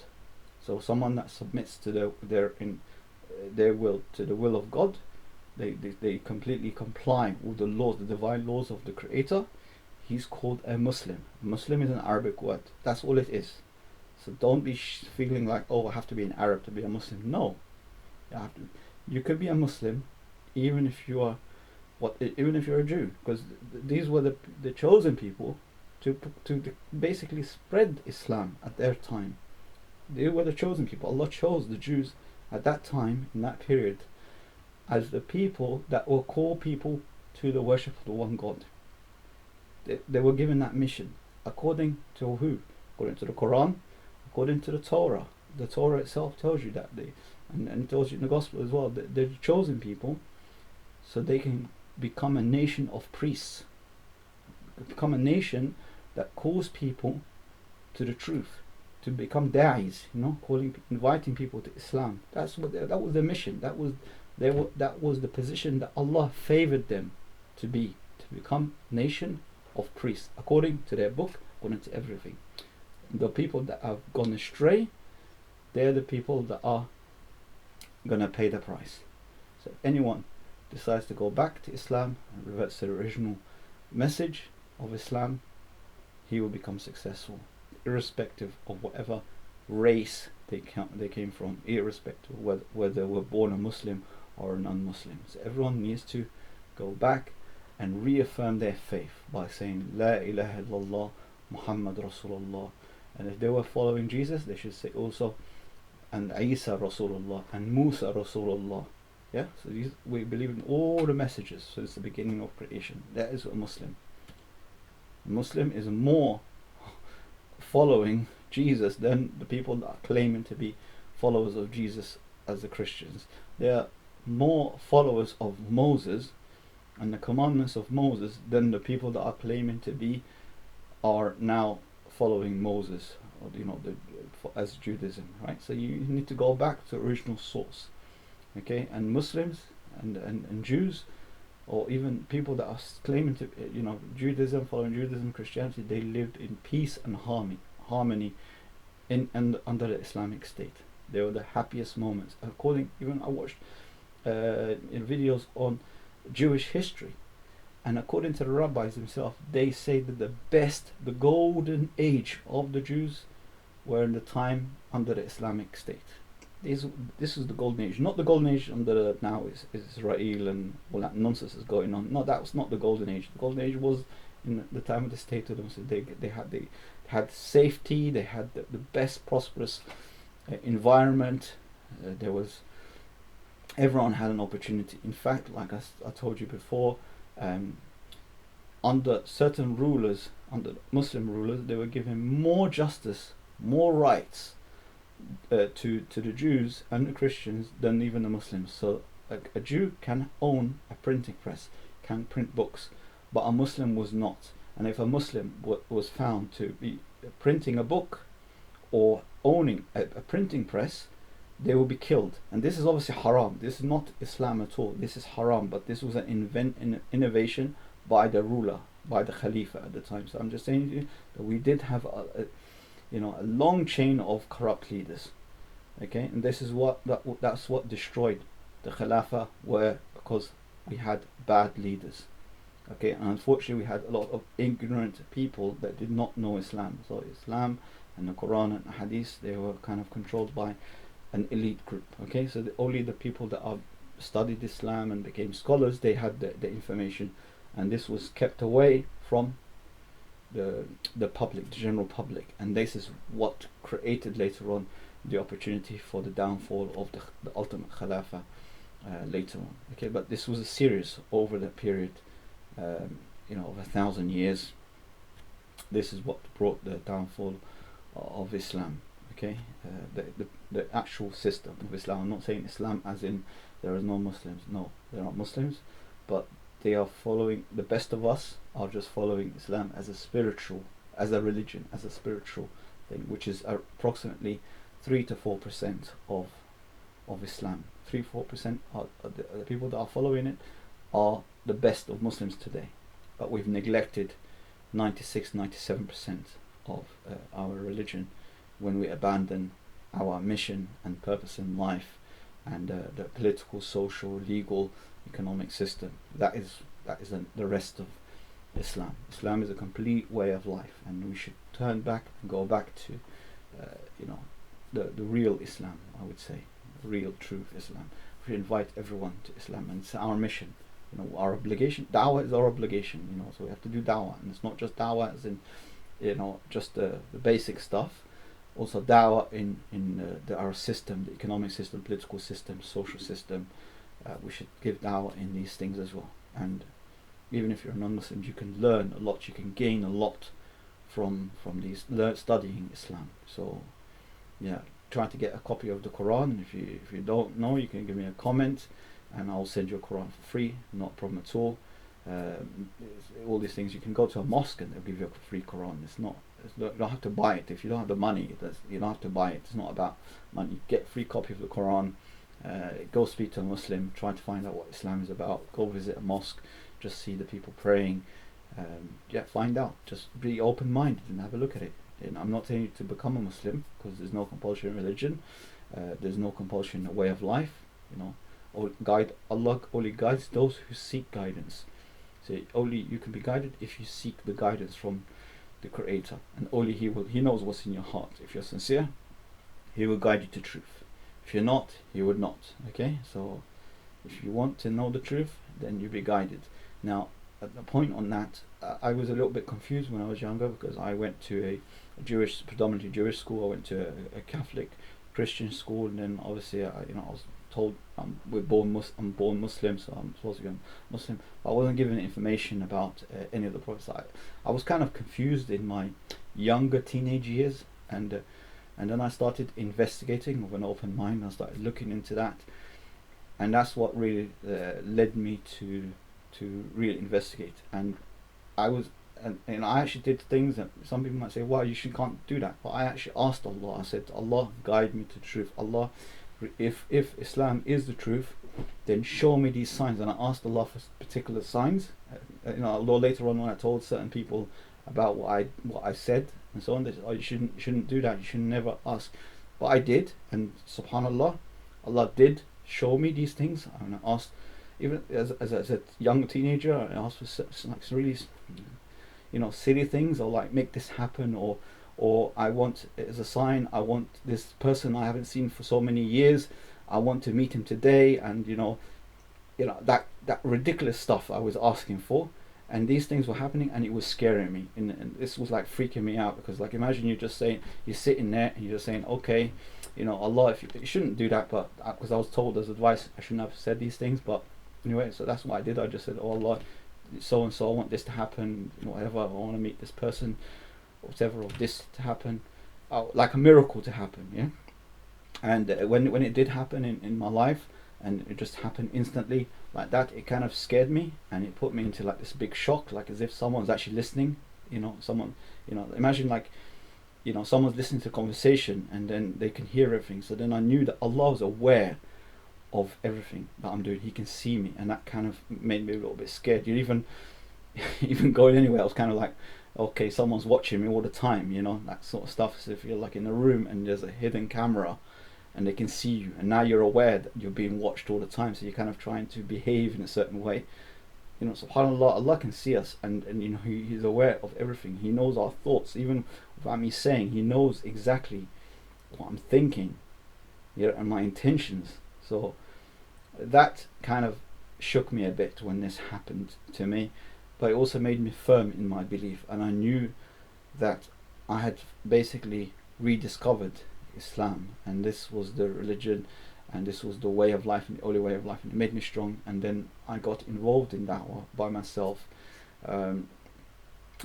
So someone that submits to their will to the will of God, they completely comply with the laws, the divine laws of the Creator. He's called a Muslim. Muslim is an Arabic word. That's all it is. So don't be feeling like, oh, I have to be an Arab to be a Muslim. No, you could be a Muslim even if you are even if you're a Jew, because these were the chosen people to basically spread Islam at their time. They were the chosen people. Allah chose the Jews at that time, in that period, as the people that will call people to the worship of the one God. They were given that mission according to who? According to the Quran, according to the Torah. The Torah itself tells you that and it tells you in the Gospel as well, that they're the chosen people, so they can become a nation of priests, become a nation that calls people to the truth, to become da'is, inviting people to Islam. That was their mission. That was the position that Allah favored them to become nation of priests, according to their book, according to everything. The people that have gone astray, they're the people that are going to pay the price. So if anyone decides to go back to Islam and reverts to the original message of Islam, he will become successful, irrespective of whatever race they came from, irrespective of whether they were born a Muslim or a non-Muslim. So everyone needs to go back and reaffirm their faith by saying La ilaha illallah Muhammad Rasulullah. And if they were following Jesus, they should say also, and Isa Rasulullah and Musa Rasulullah. Yeah, so we believe in all the messages. So it's the beginning of creation. That is a Muslim. A Muslim is more following Jesus than the people that are claiming to be followers of Jesus as the Christians. They are more followers of Moses and the commandments of Moses than the people that are claiming to be are now following Moses as Judaism, right? So you need to go back to the original source, okay? And Muslims and Jews, or even people that are claiming to, Judaism, following Judaism, Christianity, they lived in peace and harmony in and under the Islamic State. They were the happiest moments. Even I watched videos on Jewish history, and according to the rabbis themselves, they say that the golden age of the Jews were in the time under the Islamic State. This is the golden age, not the golden age under now is Israel and all that nonsense is going on. No, that was not the golden age. The golden age was in the time of the state of the Muslims. They had safety. They had the best prosperous environment. Everyone had an opportunity. In fact, like I told you before, under certain rulers, under Muslim rulers, they were given more justice, more rights to the Jews and the Christians than even the Muslims. So a Jew can own a printing press, can print books, but a Muslim was not. And if a Muslim was found to be printing a book or owning a printing press, they will be killed. And this is obviously haram. This is not Islam at all. This is haram, but this was an innovation by the ruler, by the Khalifa at the time. So I'm just saying to you that we did have a long chain of corrupt leaders, okay, and this is that's what destroyed the Khilafah, because we had bad leaders, okay, and unfortunately we had a lot of ignorant people that did not know Islam. So Islam and the Quran and the hadith, they were kind of controlled by an elite group, okay. So only the people that have studied Islam and became scholars, they had the information, and this was kept away from the public, the general public, and this is what created later on the opportunity for the downfall of the ultimate Khilafah later on, okay. But this was a series over the period of 1,000 years. This is what brought the downfall of Islam, okay. The actual system of Islam. I'm not saying Islam as in there is no Muslims. No, they're not Muslims, but they are following, the best of us are just following Islam as a religion, as a spiritual thing, which is approximately 3 to 4% of Islam. 3-4% are the people that are following it are the best of Muslims today, but we've neglected 96-97% of our religion when we abandon our mission and purpose in life and the political, social, legal, economic system. That is the rest of Islam. Islam is a complete way of life, and we should turn back and go back to the real Islam, I would say, real truth Islam. We invite everyone to Islam, and it's our mission, our obligation. Dawah is our obligation, so we have to do dawah, and it's not just dawah as in just the basic stuff. Also dawah in our system, the economic system, political system, social system. We should give dawah in these things as well. And even if you're a non-Muslim, you can learn a lot, you can gain a lot from these studying Islam. So yeah, try to get a copy of the Quran. If you don't know, you can give me a comment and I'll send you a Quran for free, not a problem at all. All these things, you can go to a mosque and they'll give you a free Quran. You don't have to buy it. If you don't have the money, you don't have to buy it. It's not about money. You get a free copy of the Quran. Go speak to a Muslim, try to find out what Islam is about. Go visit a mosque, just see the people praying. Find out. Just be open-minded and have a look at it. And I'm not saying you to become a Muslim, because there's no compulsion in religion. There's no compulsion in a way of life. Allah only guides those who seek guidance. So only you can be guided if you seek the guidance from the Creator, and only He knows what's in your heart. If you're sincere, He will guide you to truth. If you're not, He would not. Okay, so if you want to know the truth, then you'll be guided. Now, at the point on that, I was a little bit confused when I was younger, because I went to a predominantly Jewish school. I went to a Catholic Christian school, and then obviously I was told I'm born Muslim, so I'm supposed to be a Muslim. But I wasn't given information about any of the prophets. I was kind of confused in my younger teenage years, and then I started investigating with an open mind. I started looking into that, and that's what really led me to really investigate. And I was and I actually did things that some people might say, "Well, can't do that." But I actually asked Allah. I said, "Allah, guide me to the truth. Allah, if Islam is the truth, then show me these signs." And I asked Allah for particular signs. Although later on when I told certain people about what I said and so on, they said, "Oh, you shouldn't do that. You should never ask." But I did, and Subhanallah, Allah did show me these things. And I asked, even as a young teenager, I asked for like really, silly things, or like, make this happen, or I want, as a sign, I want this person I haven't seen for so many years, I want to meet him today, and that ridiculous stuff I was asking for, and these things were happening, and it was scaring me, and this was like freaking me out, because like, imagine you're sitting there and you're just saying, okay, Allah, if you shouldn't do that, but because I was told as advice I shouldn't have said these things, but anyway, so that's what I did. I just said, "Oh Allah, so and so, I want this to happen, whatever, I want to meet this person, whatever, or this to happen, like a miracle to happen." Yeah. And when it did happen in my life, and it just happened instantly like that, it kind of scared me, and it put me into like this big shock, like as if someone's actually listening. Imagine like, someone's listening to a conversation and then they can hear everything. So then I knew that Allah was aware of everything that I'm doing. He can see me, and that kind of made me a little bit scared. Even going anywhere, I was kind of like, okay, someone's watching me all the time, that sort of stuff. So if you're like in a room and there's a hidden camera and they can see you, and now you're aware that you're being watched all the time, so you're kind of trying to behave in a certain way. SubhanAllah, Allah can see us, and He's aware of everything. He knows our thoughts, even without me saying. He knows exactly what I'm thinking, and my intentions. So that kind of shook me a bit when this happened to me, but it also made me firm in my belief, and I knew that I had basically rediscovered Islam, and this was the religion, and this was the way of life, and the only way of life, and it made me strong. And then I got involved in da'wah by myself,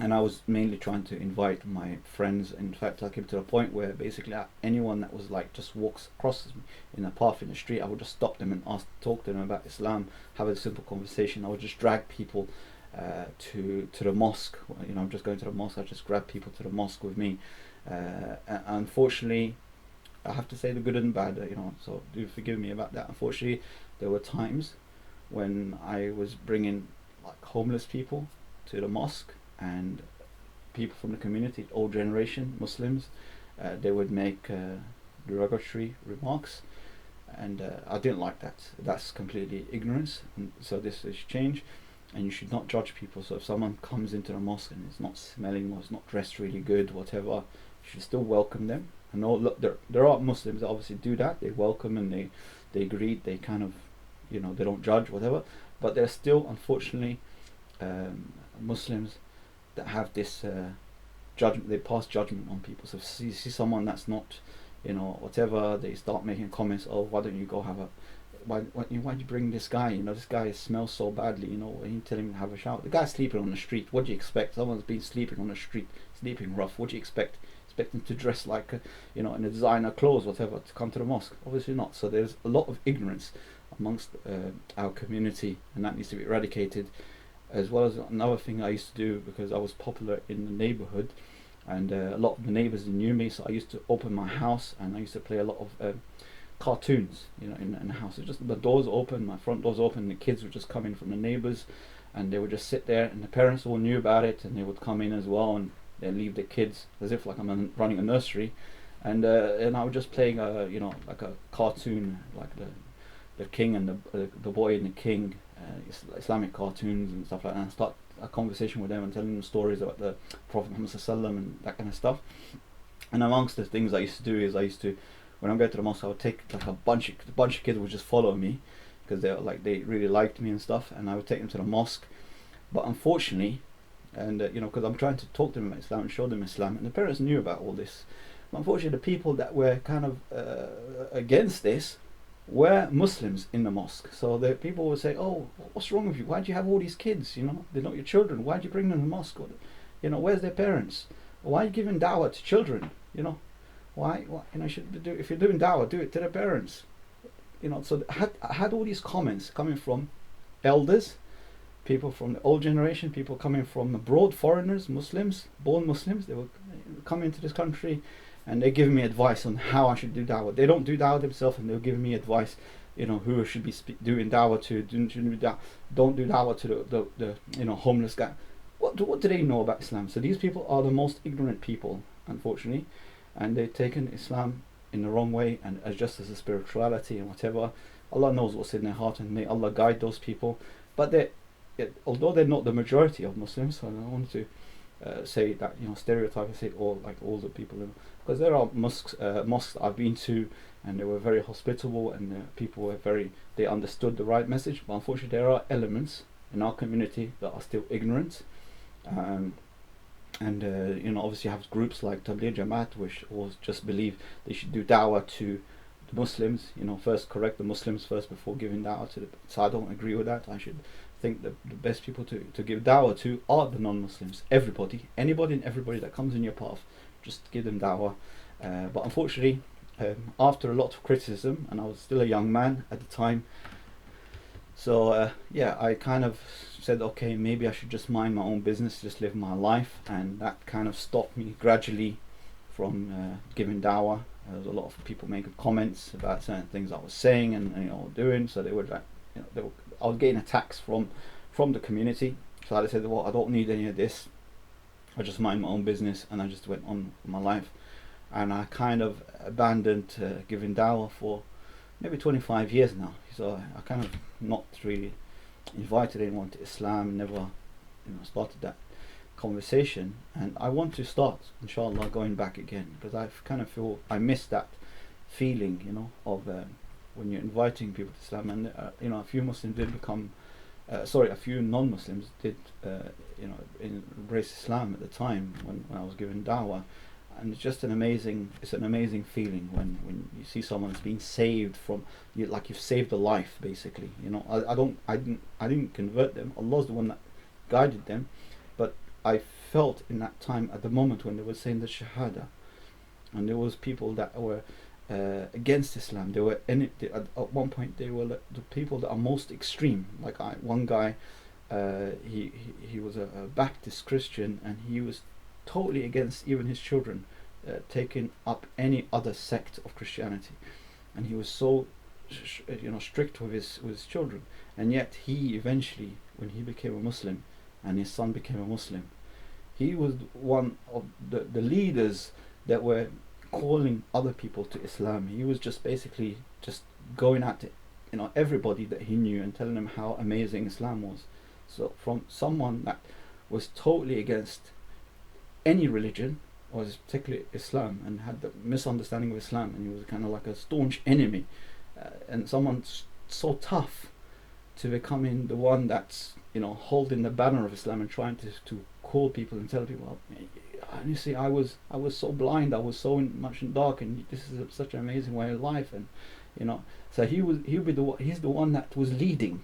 and I was mainly trying to invite my friends. In fact, I came to the point where basically anyone that was like just walks across me in a path in the street, I would just stop them and talk to them about Islam, have a simple conversation. I would just drag people to the mosque. I'm just going to the mosque. I just grab people to the mosque with me. Unfortunately, I have to say the good and bad, so do forgive me about that. Unfortunately, there were times when I was bringing like homeless people to the mosque, and people from the community, old generation Muslims, they would make derogatory remarks, and I didn't like that. That's completely ignorance, and so this is change, and you should not judge people. So if someone comes into the mosque and it's not smelling, or it's not dressed really good, whatever, you should still welcome them. And look, there are Muslims that obviously do that. They welcome and they greet. They kind of, they don't judge, whatever. But there's still, unfortunately, Muslims that have this judgment. They pass judgment on people. So if you see someone that's not, whatever, they start making comments. Oh, why don't you go have a? Why'd you bring this guy? This guy smells so badly. You tell him to have a shower. The guy's sleeping on the street. What do you expect? Someone's been sleeping on the street, sleeping rough. What do you expect? Expect them to dress like, in a designer clothes, whatever, to come to the mosque? Obviously not. So there's a lot of ignorance amongst our community, and that needs to be eradicated. As well as another thing I used to do, because I was popular in the neighborhood, and a lot of the neighbors knew me, so I used to open my house and I used to play a lot of cartoons, in the house. It's just the doors open, my front doors open, and the kids would just come in from the neighbors, and they would just sit there, and the parents all knew about it, and they would come in as well, and they leave the kids as if like I'm running a nursery, and I was just playing like a cartoon, like the king and the boy and the king, Islamic cartoons and stuff like that, and I start a conversation with them and telling them stories about the Prophet Muhammad sallallahu alaihi wasallam and that kind of stuff. And amongst the things I used to do is when I go to the mosque, I would take like a bunch of kids would just follow me, because they really liked me and stuff, and I would take them to the mosque. But unfortunately, and because I'm trying to talk to them about Islam and show them Islam, and the parents knew about all this, but unfortunately the people that were kind of against this were Muslims in the mosque. So the people would say, "Oh, what's wrong with you? Why do you have all these kids? They're not your children. Why do you bring them to the mosque? Or, where's their parents? Why are you giving da'wah to children? Why if you're doing da'wah, do it to their parents." So I had all these comments coming from elders people from the old generation, people coming from abroad, foreigners, Muslims, born Muslims. They will come into this country, and they're giving me advice on how I should do dawah. They don't do dawah themselves, and they'll give me advice, who I should be doing dawah to. Don't do dawah to the homeless guy. What do they know about Islam? So these people are the most ignorant people, unfortunately, and they've taken Islam in the wrong way, and as just as a spirituality and whatever. Allah knows what's in their heart, and may Allah guide those people. But although they're not the majority of Muslims, so I don't want to say that, stereotype and say all the people, because there are mosques I've been to, and they were very hospitable, and people were they understood the right message. But unfortunately, there are elements in our community that are still ignorant, obviously you have groups like Tabligh Jamaat, which always just believe they should do da'wah to the Muslims, first correct the Muslims first before giving da'wah to so I don't agree with that. I should think that the best people to give da'wah to are the non-Muslims. Anybody and everybody that comes in your path, just give them da'wah. But unfortunately, after a lot of criticism, and I was still a young man at the time, so I kind of said, okay, maybe I should just mind my own business, just live my life, and that kind of stopped me gradually from giving da'wah. There was a lot of people making comments about certain things I was saying and doing, so they were like, I was getting attacks from the community. So I said, well, I don't need any of this. I just mind my own business, and I just went on with my life. And I kind of abandoned giving dawah for maybe 25 years now. So I kind of not really invited anyone to Islam, never started that conversation. And I want to start, inshallah, going back again, because I kind of feel I miss that feeling, of when you're inviting people to Islam. And a few Muslims did become a few non-Muslims did embrace Islam at the time when I was giving dawah. And it's just an amazing feeling when you see someone that's been saved from like you've saved a life, basically. I didn't convert them. Allah's the one that guided them, but I felt in that time, at the moment when they were saying the shahada, and there was people that were against Islam. They were at one point they were the people that are most extreme. Like one guy, he was a Baptist Christian, and he was totally against even his children taking up any other sect of Christianity, and he was so strict with his children. And yet he eventually, when he became a Muslim and his son became a Muslim, he was one of the leaders that were calling other people to Islam. He was just basically just going at it, everybody that he knew, and telling them how amazing Islam was. So from someone that was totally against any religion, was particularly Islam, and had the misunderstanding of Islam, and he was kind of like a staunch enemy, and someone so tough, to becoming the one that's holding the banner of Islam and trying to call people and tell people, and you see, I was so blind, I was so much in dark, and this is such an amazing way of life, and so he's the one that was leading.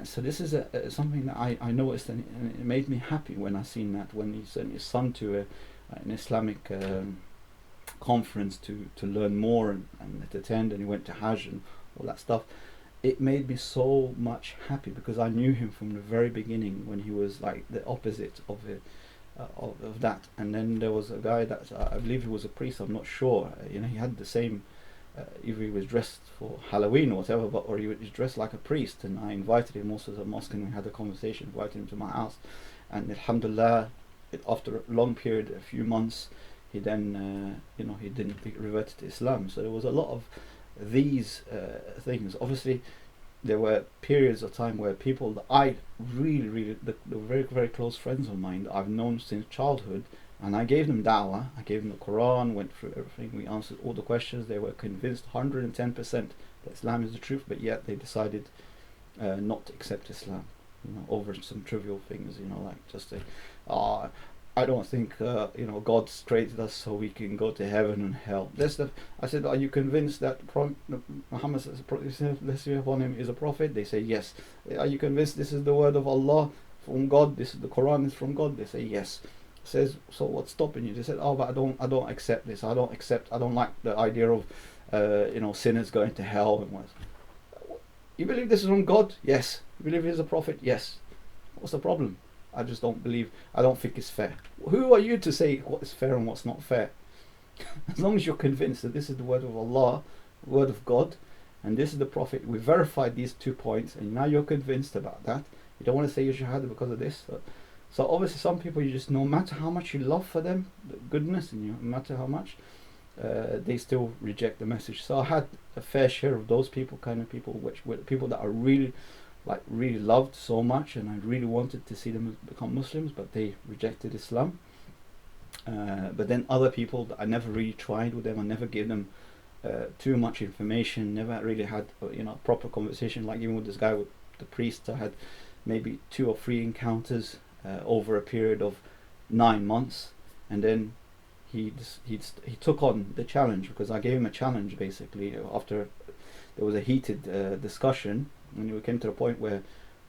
So this is something that I noticed, and it made me happy when I seen that, when he sent his son to an Islamic conference to learn more and to attend, and he went to Hajj and all that stuff. It made me so much happy, because I knew him from the very beginning when he was like the opposite of that. And then there was a guy that I believe he was a priest, I'm not sure, he had the same either he was dressed for Halloween or whatever, or he was dressed like a priest, and I invited him also to the mosque, and we had a conversation, invited him to my house, and alhamdulillah, after a long period, a few months, he then he didn't revert to Islam. So there was a lot of these things. Obviously there were periods of time where people that I really they were very, very close friends of mine that I've known since childhood, and I gave them da'wah, I gave them the Quran, went through everything, we answered all the questions. They were convinced 110% that Islam is the truth, but yet they decided not to accept Islam, over some trivial things, like just I don't think God's created us so we can go to heaven and hell. I said, are you convinced that Muhammad, bless you upon him, is a prophet? They say yes. Are you convinced this is the word of Allah from God? This is the Quran is from God? They say yes. Says, so what's stopping you? They said, but I don't accept this. I don't like the idea of sinners going to hell. And what. You believe this is from God? Yes. You believe he's a prophet? Yes. What's the problem? I just don't believe, I don't think it's fair. Who are you to say what is fair and what's not fair? As long as you're convinced that this is the word of Allah, word of God, and this is the Prophet, we verified these 2 points, and now you're convinced about that. You don't want to say your shahada because of this. So obviously some people, you just, no matter how much you love for them, the goodness, and no matter how much, they still reject the message. So I had a fair share of those people, kind of people, which were people that I really loved so much, and I really wanted to see them become Muslims, but they rejected Islam. But then other people that I never really tried with them, I never gave them too much information, never really had a proper conversation. Like even with this guy, with the priest, I had maybe 2 or 3 encounters over a period of 9 months, and then he took on the challenge, because I gave him a challenge basically after there was a heated discussion, and we came to the point where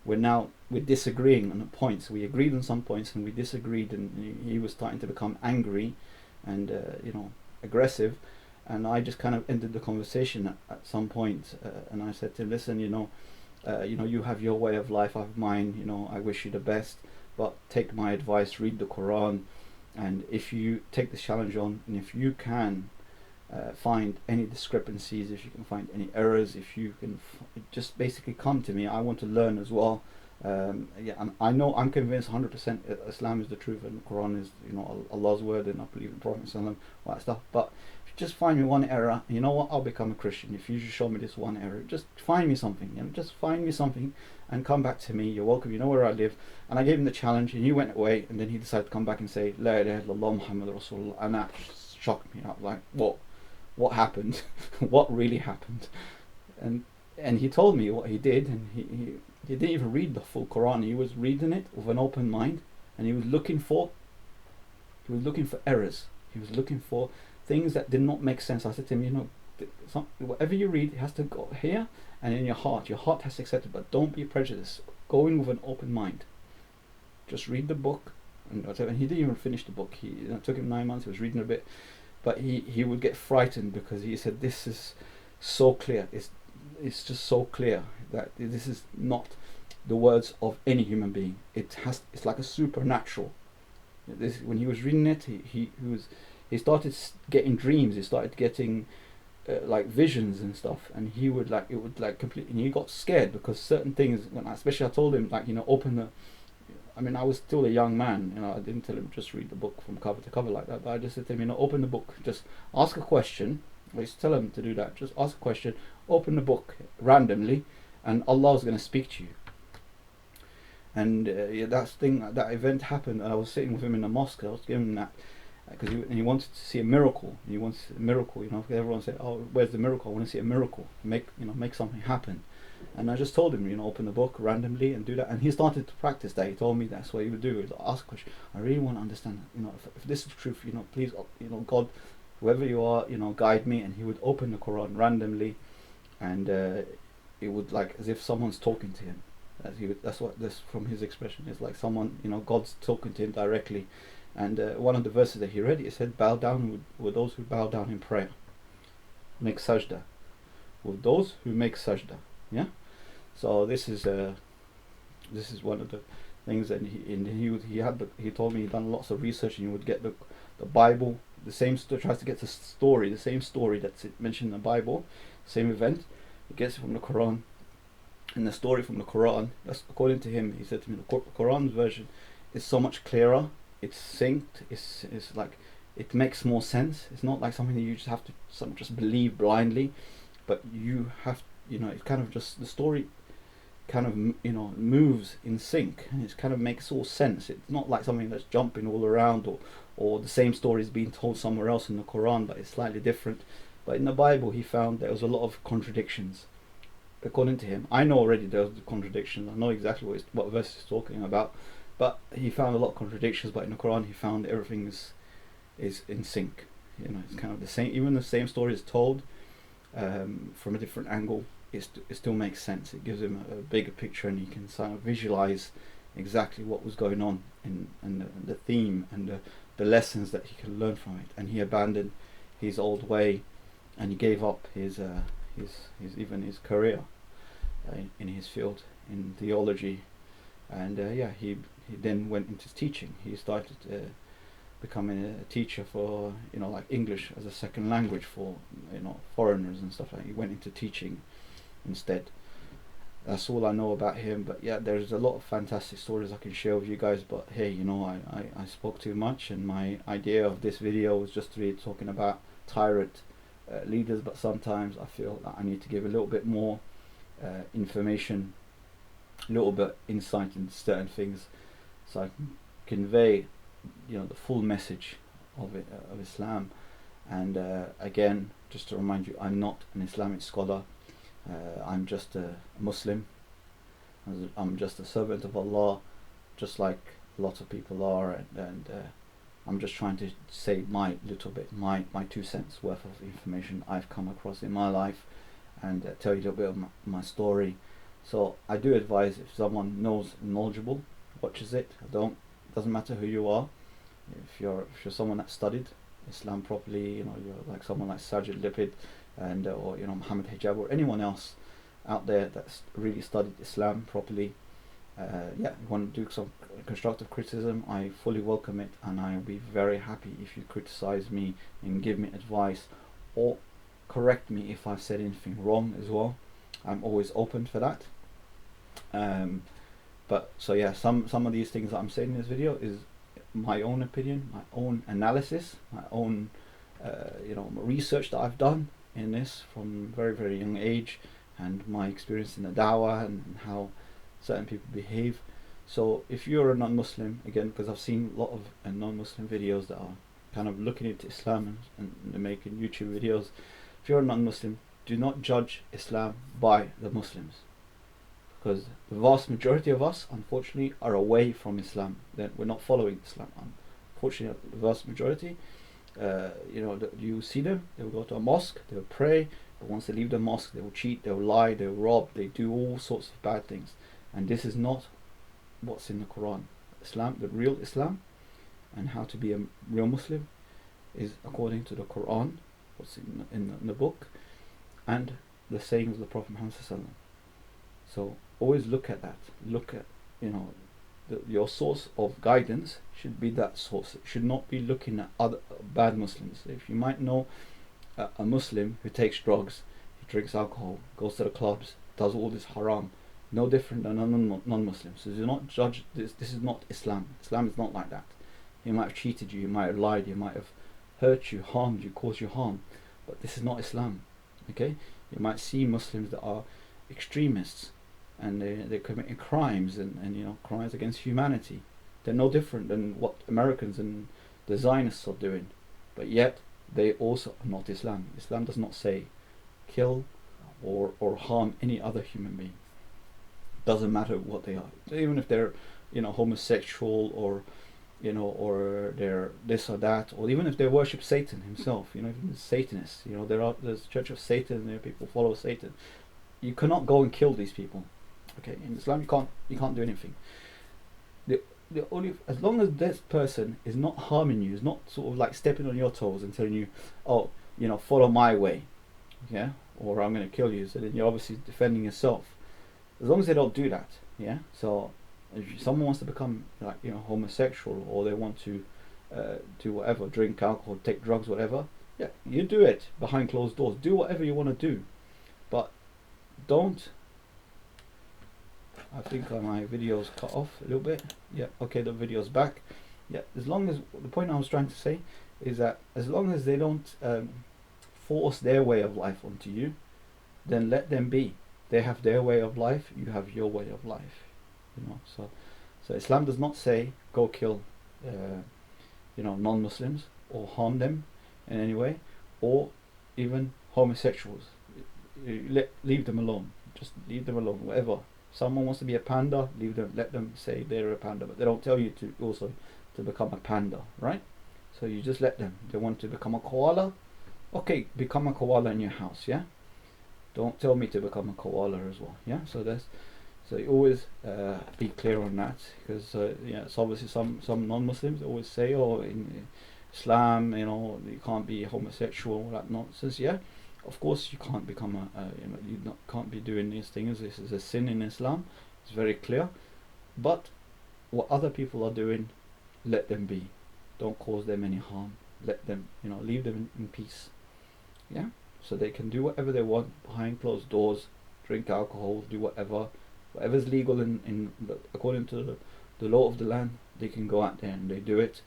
we're disagreeing on the points. We agreed on some points and we disagreed, and he was starting to become angry and aggressive, and I just kind of ended the conversation at some point, and I said to him, listen, you have your way of life, I have mine, I wish you the best, but take my advice, read the Quran, and if you take this challenge on, and if you can find any discrepancies, if you can find any errors, if you can just basically come to me. I want to learn as well. And I know, I'm convinced 100% Islam is the truth and the Quran is Allah's word, and I believe in Prophet Sallallahu, all that stuff. But if you just find me one error, you know what, I'll become a Christian. If you just show me this one error, just find me something, just find me something and come back to me. You're welcome, you know where I live. And I gave him the challenge, and he went away, and then he decided to come back and say La ilaha illallah Muhammad Rasulullah, and that shocked me. I was like, what happened? What really happened? And he told me what he did, and he didn't even read the full Quran. He was reading it with an open mind, and he was looking for errors. He was looking for things that did not make sense. I said to him, whatever you read, it has to go here and in your heart. Your heart has to accept it, but don't be prejudiced. Go in with an open mind. Just read the book. And he didn't even finish the book. It took him 9 months. He was reading a bit. But he would get frightened, because he said, this is so clear. It's just so clear that this is not the words of any human being. It's like a supernatural. When he was reading it, he started getting dreams. He started getting like visions and stuff, and it would completely. And he got scared, because certain things, especially I told him, open the. I mean, I was still a young man, I didn't tell him just read the book from cover to cover like that, but I just said to him, open the book, just ask a question. I used to tell him to do that, just ask a question, open the book randomly, and Allah is going to speak to you. And that event happened, and I was sitting with him in the mosque. I was giving him that, because he wanted to see a miracle. He wants a miracle, everyone said, oh, where's the miracle? I want to see a miracle, make something happen. And I just told him, open the book randomly and do that. And he started to practice that. He told me that's what he would do, is ask a question. I really want to understand, if this is truth, please, God, whoever you are, guide me. And he would open the Quran randomly, and it would as if someone's talking to him. That's from his expression. It's like someone, God's talking to him directly. And one of the verses that he read, it said, bow down with those who bow down in prayer. Make sajda. With those who make sajda. Yeah, so this is one of the things. And he told me he'd done lots of research, and he would get the Bible, the same tries to get the same story that's mentioned in the Bible, same event. He gets it from the Quran, and the story from the Quran, that's according to him. He said to me, the Quran's version is so much clearer. It's synced. It's like, it makes more sense. It's not like something that you just have to just believe blindly, but you have. It kind of just, the story kind of moves in sync, and it kind of makes all sense. It's not like something that's jumping all around, or the same story is being told somewhere else in the Quran, but it's slightly different. But in the Bible, he found there was a lot of contradictions. According to him, I know already there's contradictions. I know exactly what verse he's talking about, but he found a lot of contradictions. But in the Quran, he found everything is in sync. It's kind of the same. Even the same story is told from a different angle. It still makes sense. It gives him a bigger picture, and he can sort of visualize exactly what was going on, and the theme and the lessons that he can learn from it. And he abandoned his old way, and he gave up his even his career. in his field in theology, and yeah, he then went into teaching. He started becoming a teacher for, you know, like English as a second language for, you know, foreigners and stuff like that. He went into teaching instead. That's all I know about him, but yeah, there's a lot of fantastic stories I can share with you guys, but hey, you know, I spoke too much, and my idea of this video was just really talking about tyrant leaders, but sometimes I feel that I need to give a little bit more information, a little bit insight into certain things, so I can convey, you know, the full message of it, of Islam. And again, just to remind you, I'm not an Islamic scholar. I'm just a Muslim. I'm just a servant of Allah, just like a lot of people are, and I'm just trying to say my little bit, my 2 cents worth of information I've come across in my life, and tell you a little bit of my story. So I do advise, if someone knows, knowledgeable, watches it. Doesn't matter who you are. If you're someone that studied Islam properly, you know, you're like someone like Sajid Lipid, and or, you know, Muhammad Hegab, or anyone else out there that's really studied Islam properly, yeah, you want to do some constructive criticism, I fully welcome it, and I'll be very happy if you criticize me and give me advice, or correct me if I've said anything wrong as well. I'm always open for that. But so yeah, some of these things that I'm saying in this video is my own opinion, my own analysis, my own you know, research that I've done in this from very young age, and my experience in the dawah and how certain people behave. So if you're a non-Muslim, again, because I've seen a lot of non-Muslim videos that are kind of looking into Islam and they're making YouTube videos, if you're a non-Muslim, do not judge Islam by the Muslims, because the vast majority of us, unfortunately, are away from Islam. That we're not following Islam. Unfortunately, the vast majority, you know, you see them, they will go to a mosque, they will pray, but once they leave the mosque, they will cheat, they will lie, they will rob, they do all sorts of bad things. And this is not what's in the Quran. Islam, the real Islam, and how to be a real Muslim, is according to the Quran, what's in the book, and the sayings of the Prophet Muhammad ﷺ. So always look at that. Look at, you know, your source of guidance should be that source. It should not be looking at other bad Muslims. If you might know a Muslim who takes drugs, he drinks alcohol, goes to the clubs, does all this haram, no different than a non-Muslim. So do not judge this. This is not Islam. Islam is not like that. He might have cheated you, he might have lied, he might have hurt you, harmed you, caused you harm, but this is not Islam. Okay, you might see Muslims that are extremists, and they're committing crimes, and you know, crimes against humanity. They're no different than what Americans and the Zionists are doing, but yet they also are not Islam. Islam does not say kill or harm any other human being. Doesn't matter what they are, even if they're, you know, homosexual, or you know, or they're this or that, or even if they worship Satan himself. You know, even the Satanists, you know, there's Church of Satan, and there people follow Satan. You cannot go and kill these people. Okay, in Islam you can't do anything. The only, as long as this person is not harming you, is not sort of like stepping on your toes and telling you, oh, you know, follow my way, yeah, or I'm going to kill you. So then you're obviously defending yourself. As long as they don't do that, yeah. So if someone wants to become, like, you know, homosexual, or they want to do whatever, drink alcohol, take drugs, whatever, yeah, you do it behind closed doors. Do whatever you want to do, but don't. I think my video's cut off a little bit. Yeah, okay, the video's back. Yeah, as long as, the point I was trying to say is that as long as they don't force their way of life onto you, then let them be. They have their way of life, you have your way of life. You know, so Islam does not say go kill you know, non-Muslims or harm them in any way, or even homosexuals. Leave them alone. Just leave them alone. Whatever. Someone wants to be a panda, leave them. Let them say they're a panda, but they don't tell you to also to become a panda, right? So you just let them. They want to become a koala. Okay, become a koala in your house, yeah. Don't tell me to become a koala as well, yeah. So you always be clear on that, because yeah, it's obviously some non-Muslims always say, oh, in Islam, you know, you can't be homosexual, all that nonsense, yeah. Of course, you can't become can't be doing these things. This is a sin in Islam. It's very clear. But what other people are doing, let them be. Don't cause them any harm. Let them, leave them in peace. Yeah. So they can do whatever they want behind closed doors, drink alcohol, do whatever's legal according to the law of the land. They can go out there and they do it,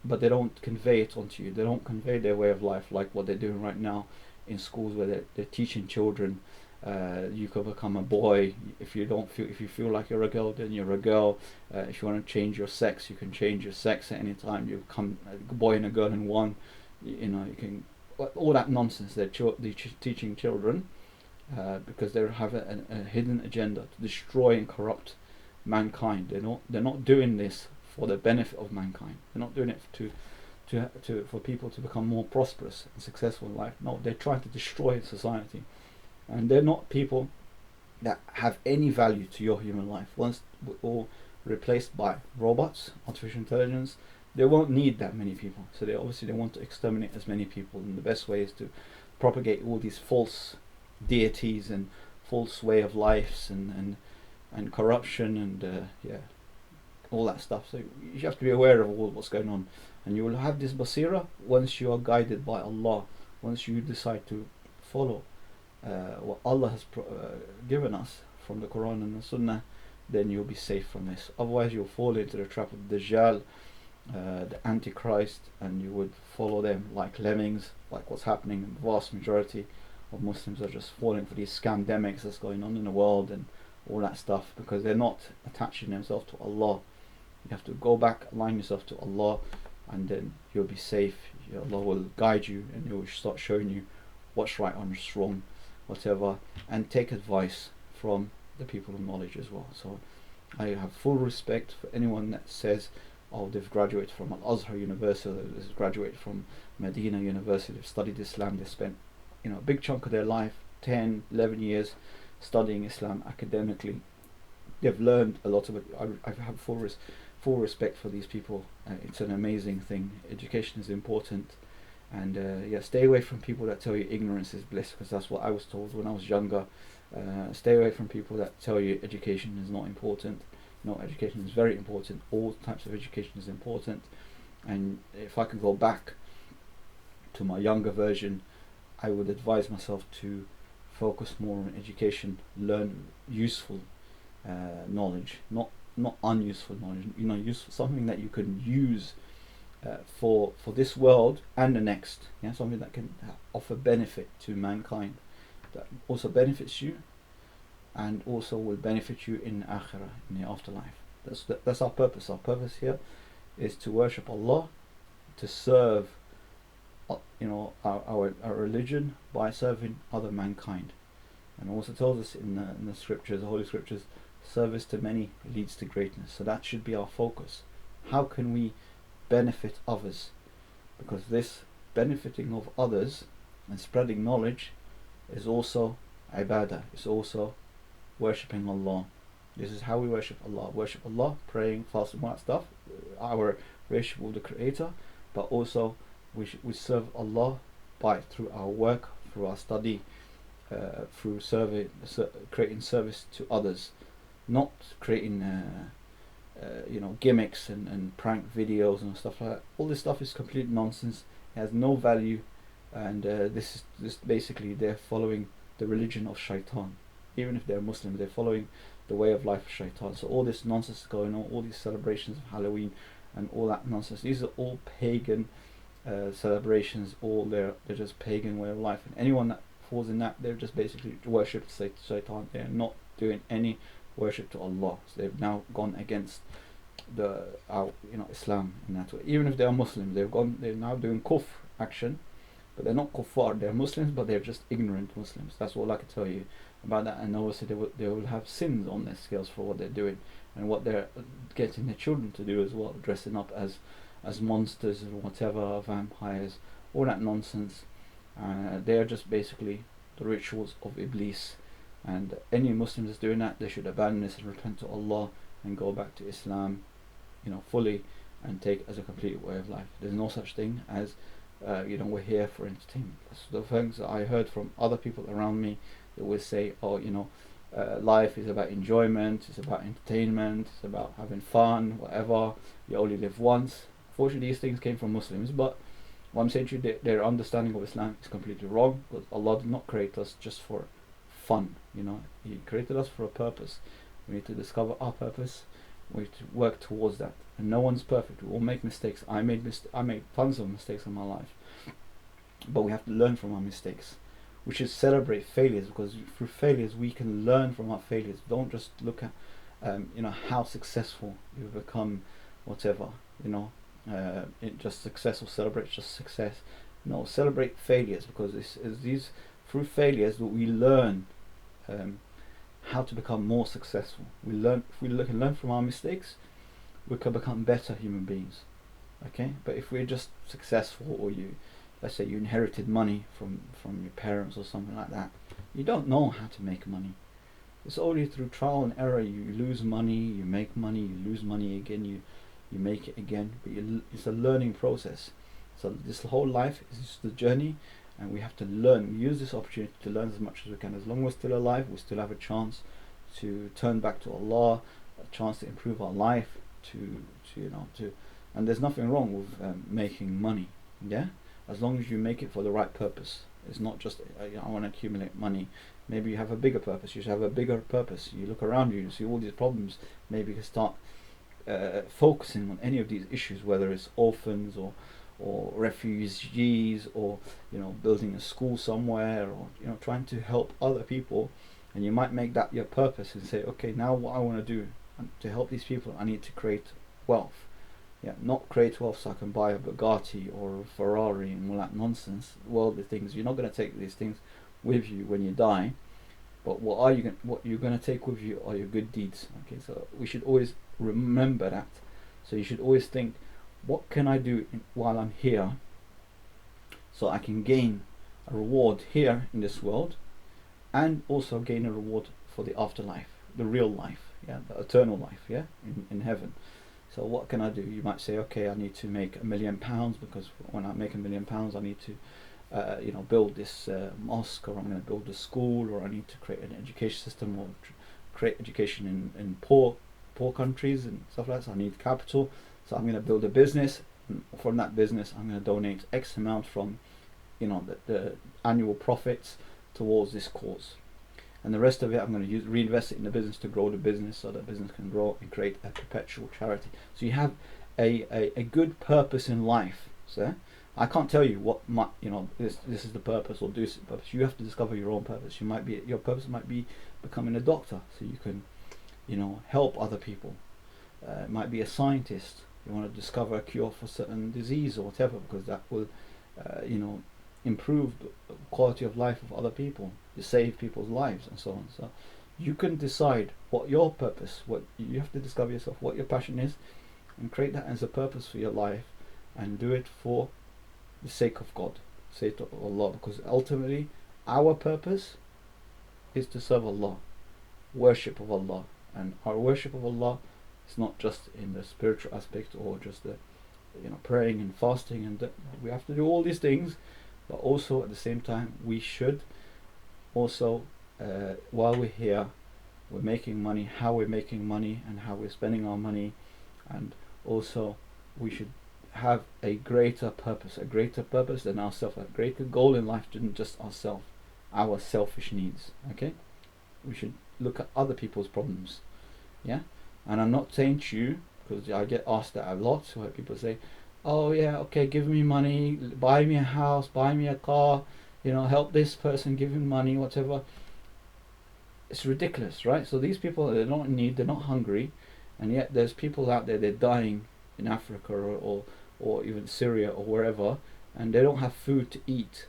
but they don't convey it onto you. They don't convey their way of life like what they're doing right now in schools, where they're teaching children. You can become a boy if you feel like you're a girl, then you're a girl. If you want to change your sex, you can change your sex at any time. You become a boy and a girl in one. You can, all that nonsense. They're teaching children because they have a hidden agenda to destroy and corrupt mankind. They're not doing this for the benefit of mankind. They're not doing it for people to become more prosperous and successful in life. No, they're trying to destroy society. And they're not people that have any value to your human life. Once we're all replaced by robots, artificial intelligence, they won't need that many people. So they want to exterminate as many people. And the best way is to propagate all these false deities and false way of lives and corruption and all that stuff. So you have to be aware of all what's going on. And you will have this basira once you are guided by Allah. Once you decide to follow what Allah has given us from the Quran and the Sunnah, then you'll be safe from this. Otherwise you'll fall into the trap of the Dajjal, the Antichrist, and you would follow them like lemmings, like what's happening. In the vast majority of Muslims are just falling for these scandemics that's going on in the world and all that stuff, because they're not attaching themselves to Allah. You have to go back, align yourself to Allah, and then you'll be safe. Allah will guide you and He will start showing you what's right and what's wrong, whatever, and take advice from the people of knowledge as well. So I have full respect for anyone that says, oh, they've graduated from Al-Azhar University, they've graduated from Medina University, they've studied Islam, they've spent a big chunk of their life, 10, 11 years studying Islam academically. They've learned a lot of it. I have full respect for these people. It's an amazing thing. Education is important. And stay away from people that tell you ignorance is bliss, because that's what I was told when I was younger. Stay away from people that tell you education is not important. No, education is very important. All types of education is important. And if I could go back to my younger version, I would advise myself to focus more on education, learn useful knowledge, not unuseful knowledge. Useful, something that you can use for this world and the next. Something that can offer benefit to mankind, that also benefits you, and also will benefit you in akhirah, in the afterlife. That's our purpose. Our purpose here is to worship Allah, to serve our religion by serving other mankind. And also tells us in the scriptures, the holy scriptures, service to many leads to greatness. So that should be our focus. How can we benefit others? Because this benefiting of others and spreading knowledge is also ibadah, it's also worshipping Allah. This is how we worship Allah. Worship Allah, praying, fasting, all that stuff, our relationship with the Creator, but also we serve Allah through our work, through our study, through creating service to others, not creating gimmicks and prank videos and stuff like that. All this stuff is complete nonsense. It has no value, and this basically they're following the religion of shaitan. Even if they're Muslim, they're following the way of life of shaitan. So all this nonsense is going on, all these celebrations of Halloween and all that nonsense, these are all pagan celebrations. They're just pagan way of life, and anyone that falls in that, they're just basically worship shaitan. They're not doing any worship to Allah. So they've now gone against Islam in that way. Even if they are Muslims, they're now doing kufr action, but they're not kuffar. They're Muslims, but they're just ignorant Muslims. That's all I can tell you about that. And obviously they will have sins on their scales for what they're doing and what they're getting their children to do as well, dressing up as monsters or whatever, vampires, all that nonsense. They are just basically the rituals of Iblis. And any Muslim that's doing that, they should abandon this and repent to Allah and go back to Islam, fully, and take it as a complete way of life. There's no such thing as we're here for entertainment. That's the things that I heard from other people around me. They always say, oh, life is about enjoyment, it's about entertainment, it's about having fun, whatever. You only live once. Fortunately, these things came from Muslims, but what I'm saying to you, their understanding of Islam is completely wrong, because Allah did not create us just for fun. He created us for a purpose. We need to discover our purpose. We need to work towards that. And no one's perfect. We all make mistakes. I made tons of mistakes in my life, but we have to learn from our mistakes. We should celebrate failures, because through failures we can learn from our failures. Don't just look at how successful you've become, whatever. Just success, or celebrate just success. No, celebrate failures, because it's these through failures that we learn how to become more successful. If we can learn from our mistakes, we can become better human beings. Okay, but if we're just successful, or let's say you inherited money from your parents or something like that, you don't know how to make money. It's only through trial and error. You lose money, you make money, you lose money again, you make it again. But it's a learning process. So this whole life is just the journey, and we have to learn. We use this opportunity to learn as much as we can. As long as we're still alive, we still have a chance to turn back to Allah, a chance to improve our life, and there's nothing wrong with making money. Yeah, as long as you make it for the right purpose. It's not just I want to accumulate money. Maybe you have a bigger purpose. You should have a bigger purpose. You look around you, you see all these problems. Maybe you can start focusing on any of these issues, whether it's orphans or refugees, or building a school somewhere, or trying to help other people. And you might make that your purpose and say, okay, now what I want to do to help these people, I need to create wealth. Yeah, not create wealth so I can buy a Bugatti or a Ferrari and all that nonsense, worldly things. You're not going to take these things with you when you die, but what you're going to take with you are your good deeds. Okay, so we should always remember that. So you should always think, what can I do while I'm here, so I can gain a reward here in this world, and also gain a reward for the afterlife, the real life, the eternal life, in heaven. So what can I do? You might say, okay, I need to make £1 million, because when I make £1 million, I need to build this mosque, or I'm going to build a school, or I need to create an education system, or create education in poor countries and stuff like that. So I need capital. So I'm going to build a business. And from that business, I'm going to donate X amount from the annual profits towards this cause. And the rest of it, I'm going to reinvest it in the business to grow the business, so that business can grow and create a perpetual charity. So you have a good purpose in life. So I can't tell you what this is the purpose, or this is the purpose. You have to discover your own purpose. Your purpose might be becoming a doctor, so you can help other people. It might be a scientist. You want to discover a cure for certain disease or whatever, because that will improve the quality of life of other people. You save people's lives and so on. So you can decide what your purpose, what you have to discover yourself, what your passion is, and create that as a purpose for your life, and do it for the sake of God, sake of Allah, because ultimately our purpose is to serve Allah, worship of Allah. And our worship of Allah is not just in the spiritual aspect, or just the praying and fasting, and we have to do all these things, but also at the same time we should also while we're here, we're making money, how we're making money and how we're spending our money, and also we should have a greater purpose than ourselves, a greater goal in life than just ourselves, our selfish needs. Okay, we should look at other people's problems. Yeah, and I'm not saying to you, because I get asked that a lot, so people say, oh yeah, okay, give me money, buy me a house, buy me a car, help this person, give him money, whatever. It's ridiculous, right? So these people, they're not in need, they're not hungry, and yet there's people out there, they're dying in Africa or even Syria or wherever, and they don't have food to eat,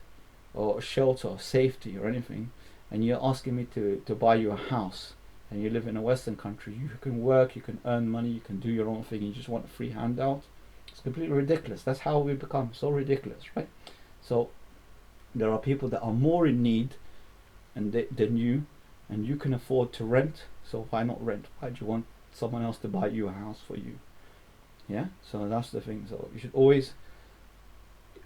or shelter, or safety, or anything, and you're asking me to buy you a house, and you live in a Western country. You can work, you can earn money, you can do your own thing, you just want a free handout. It's completely ridiculous. That's how we become so ridiculous, right? So there are people that are more in need than you, and you can afford to rent, so why not rent? Why do you want someone else to buy you a house for you? Yeah, so that's the thing. So you should always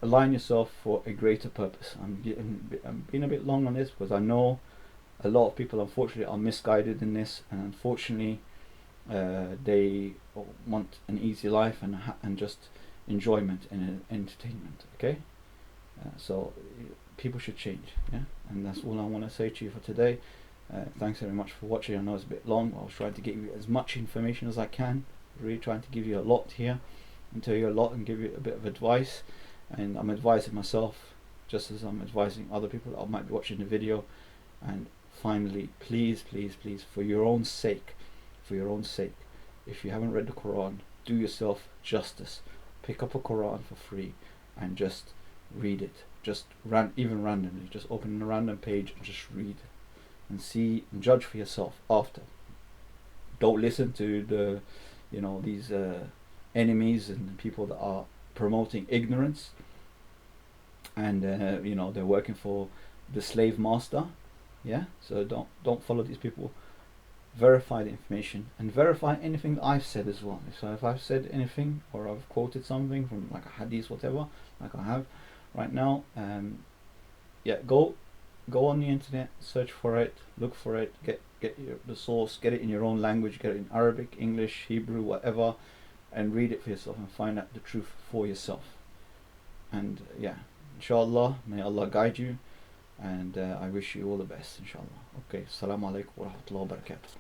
align yourself for a greater purpose. I'm being a bit long on this because I know a lot of people unfortunately are misguided in this, and unfortunately they want an easy life and just enjoyment and entertainment. Okay, so people should change. Yeah, and that's all I want to say to you for today. Thanks very much for watching. I know it's a bit long. I was trying to give you as much information as I can. Really trying to give you a lot here, and tell you a lot, and give you a bit of advice. And I'm advising myself just as I'm advising other people that might be watching the video. And finally, please, please, please, for your own sake, if you haven't read the Quran, do yourself justice. Pick up a Quran for free and just read it. Just even randomly, just open a random page and just read and see and judge for yourself after. Don't listen to the, these enemies and people that are promoting ignorance, and they're working for the slave master. Yeah, so don't follow these people. Verify the information and verify anything that I've said as well. So if I've said anything or I've quoted something from like a hadith, whatever, like I have right now, go on the internet, search for it, look for it, get the source, get it in your own language, get it in Arabic, English, Hebrew, whatever, and read it for yourself and find out the truth for yourself. And inshallah, may Allah guide you, and I wish you all the best, inshallah. Okay, assalamu alaikum wa rahmatullahi wa barakatuh.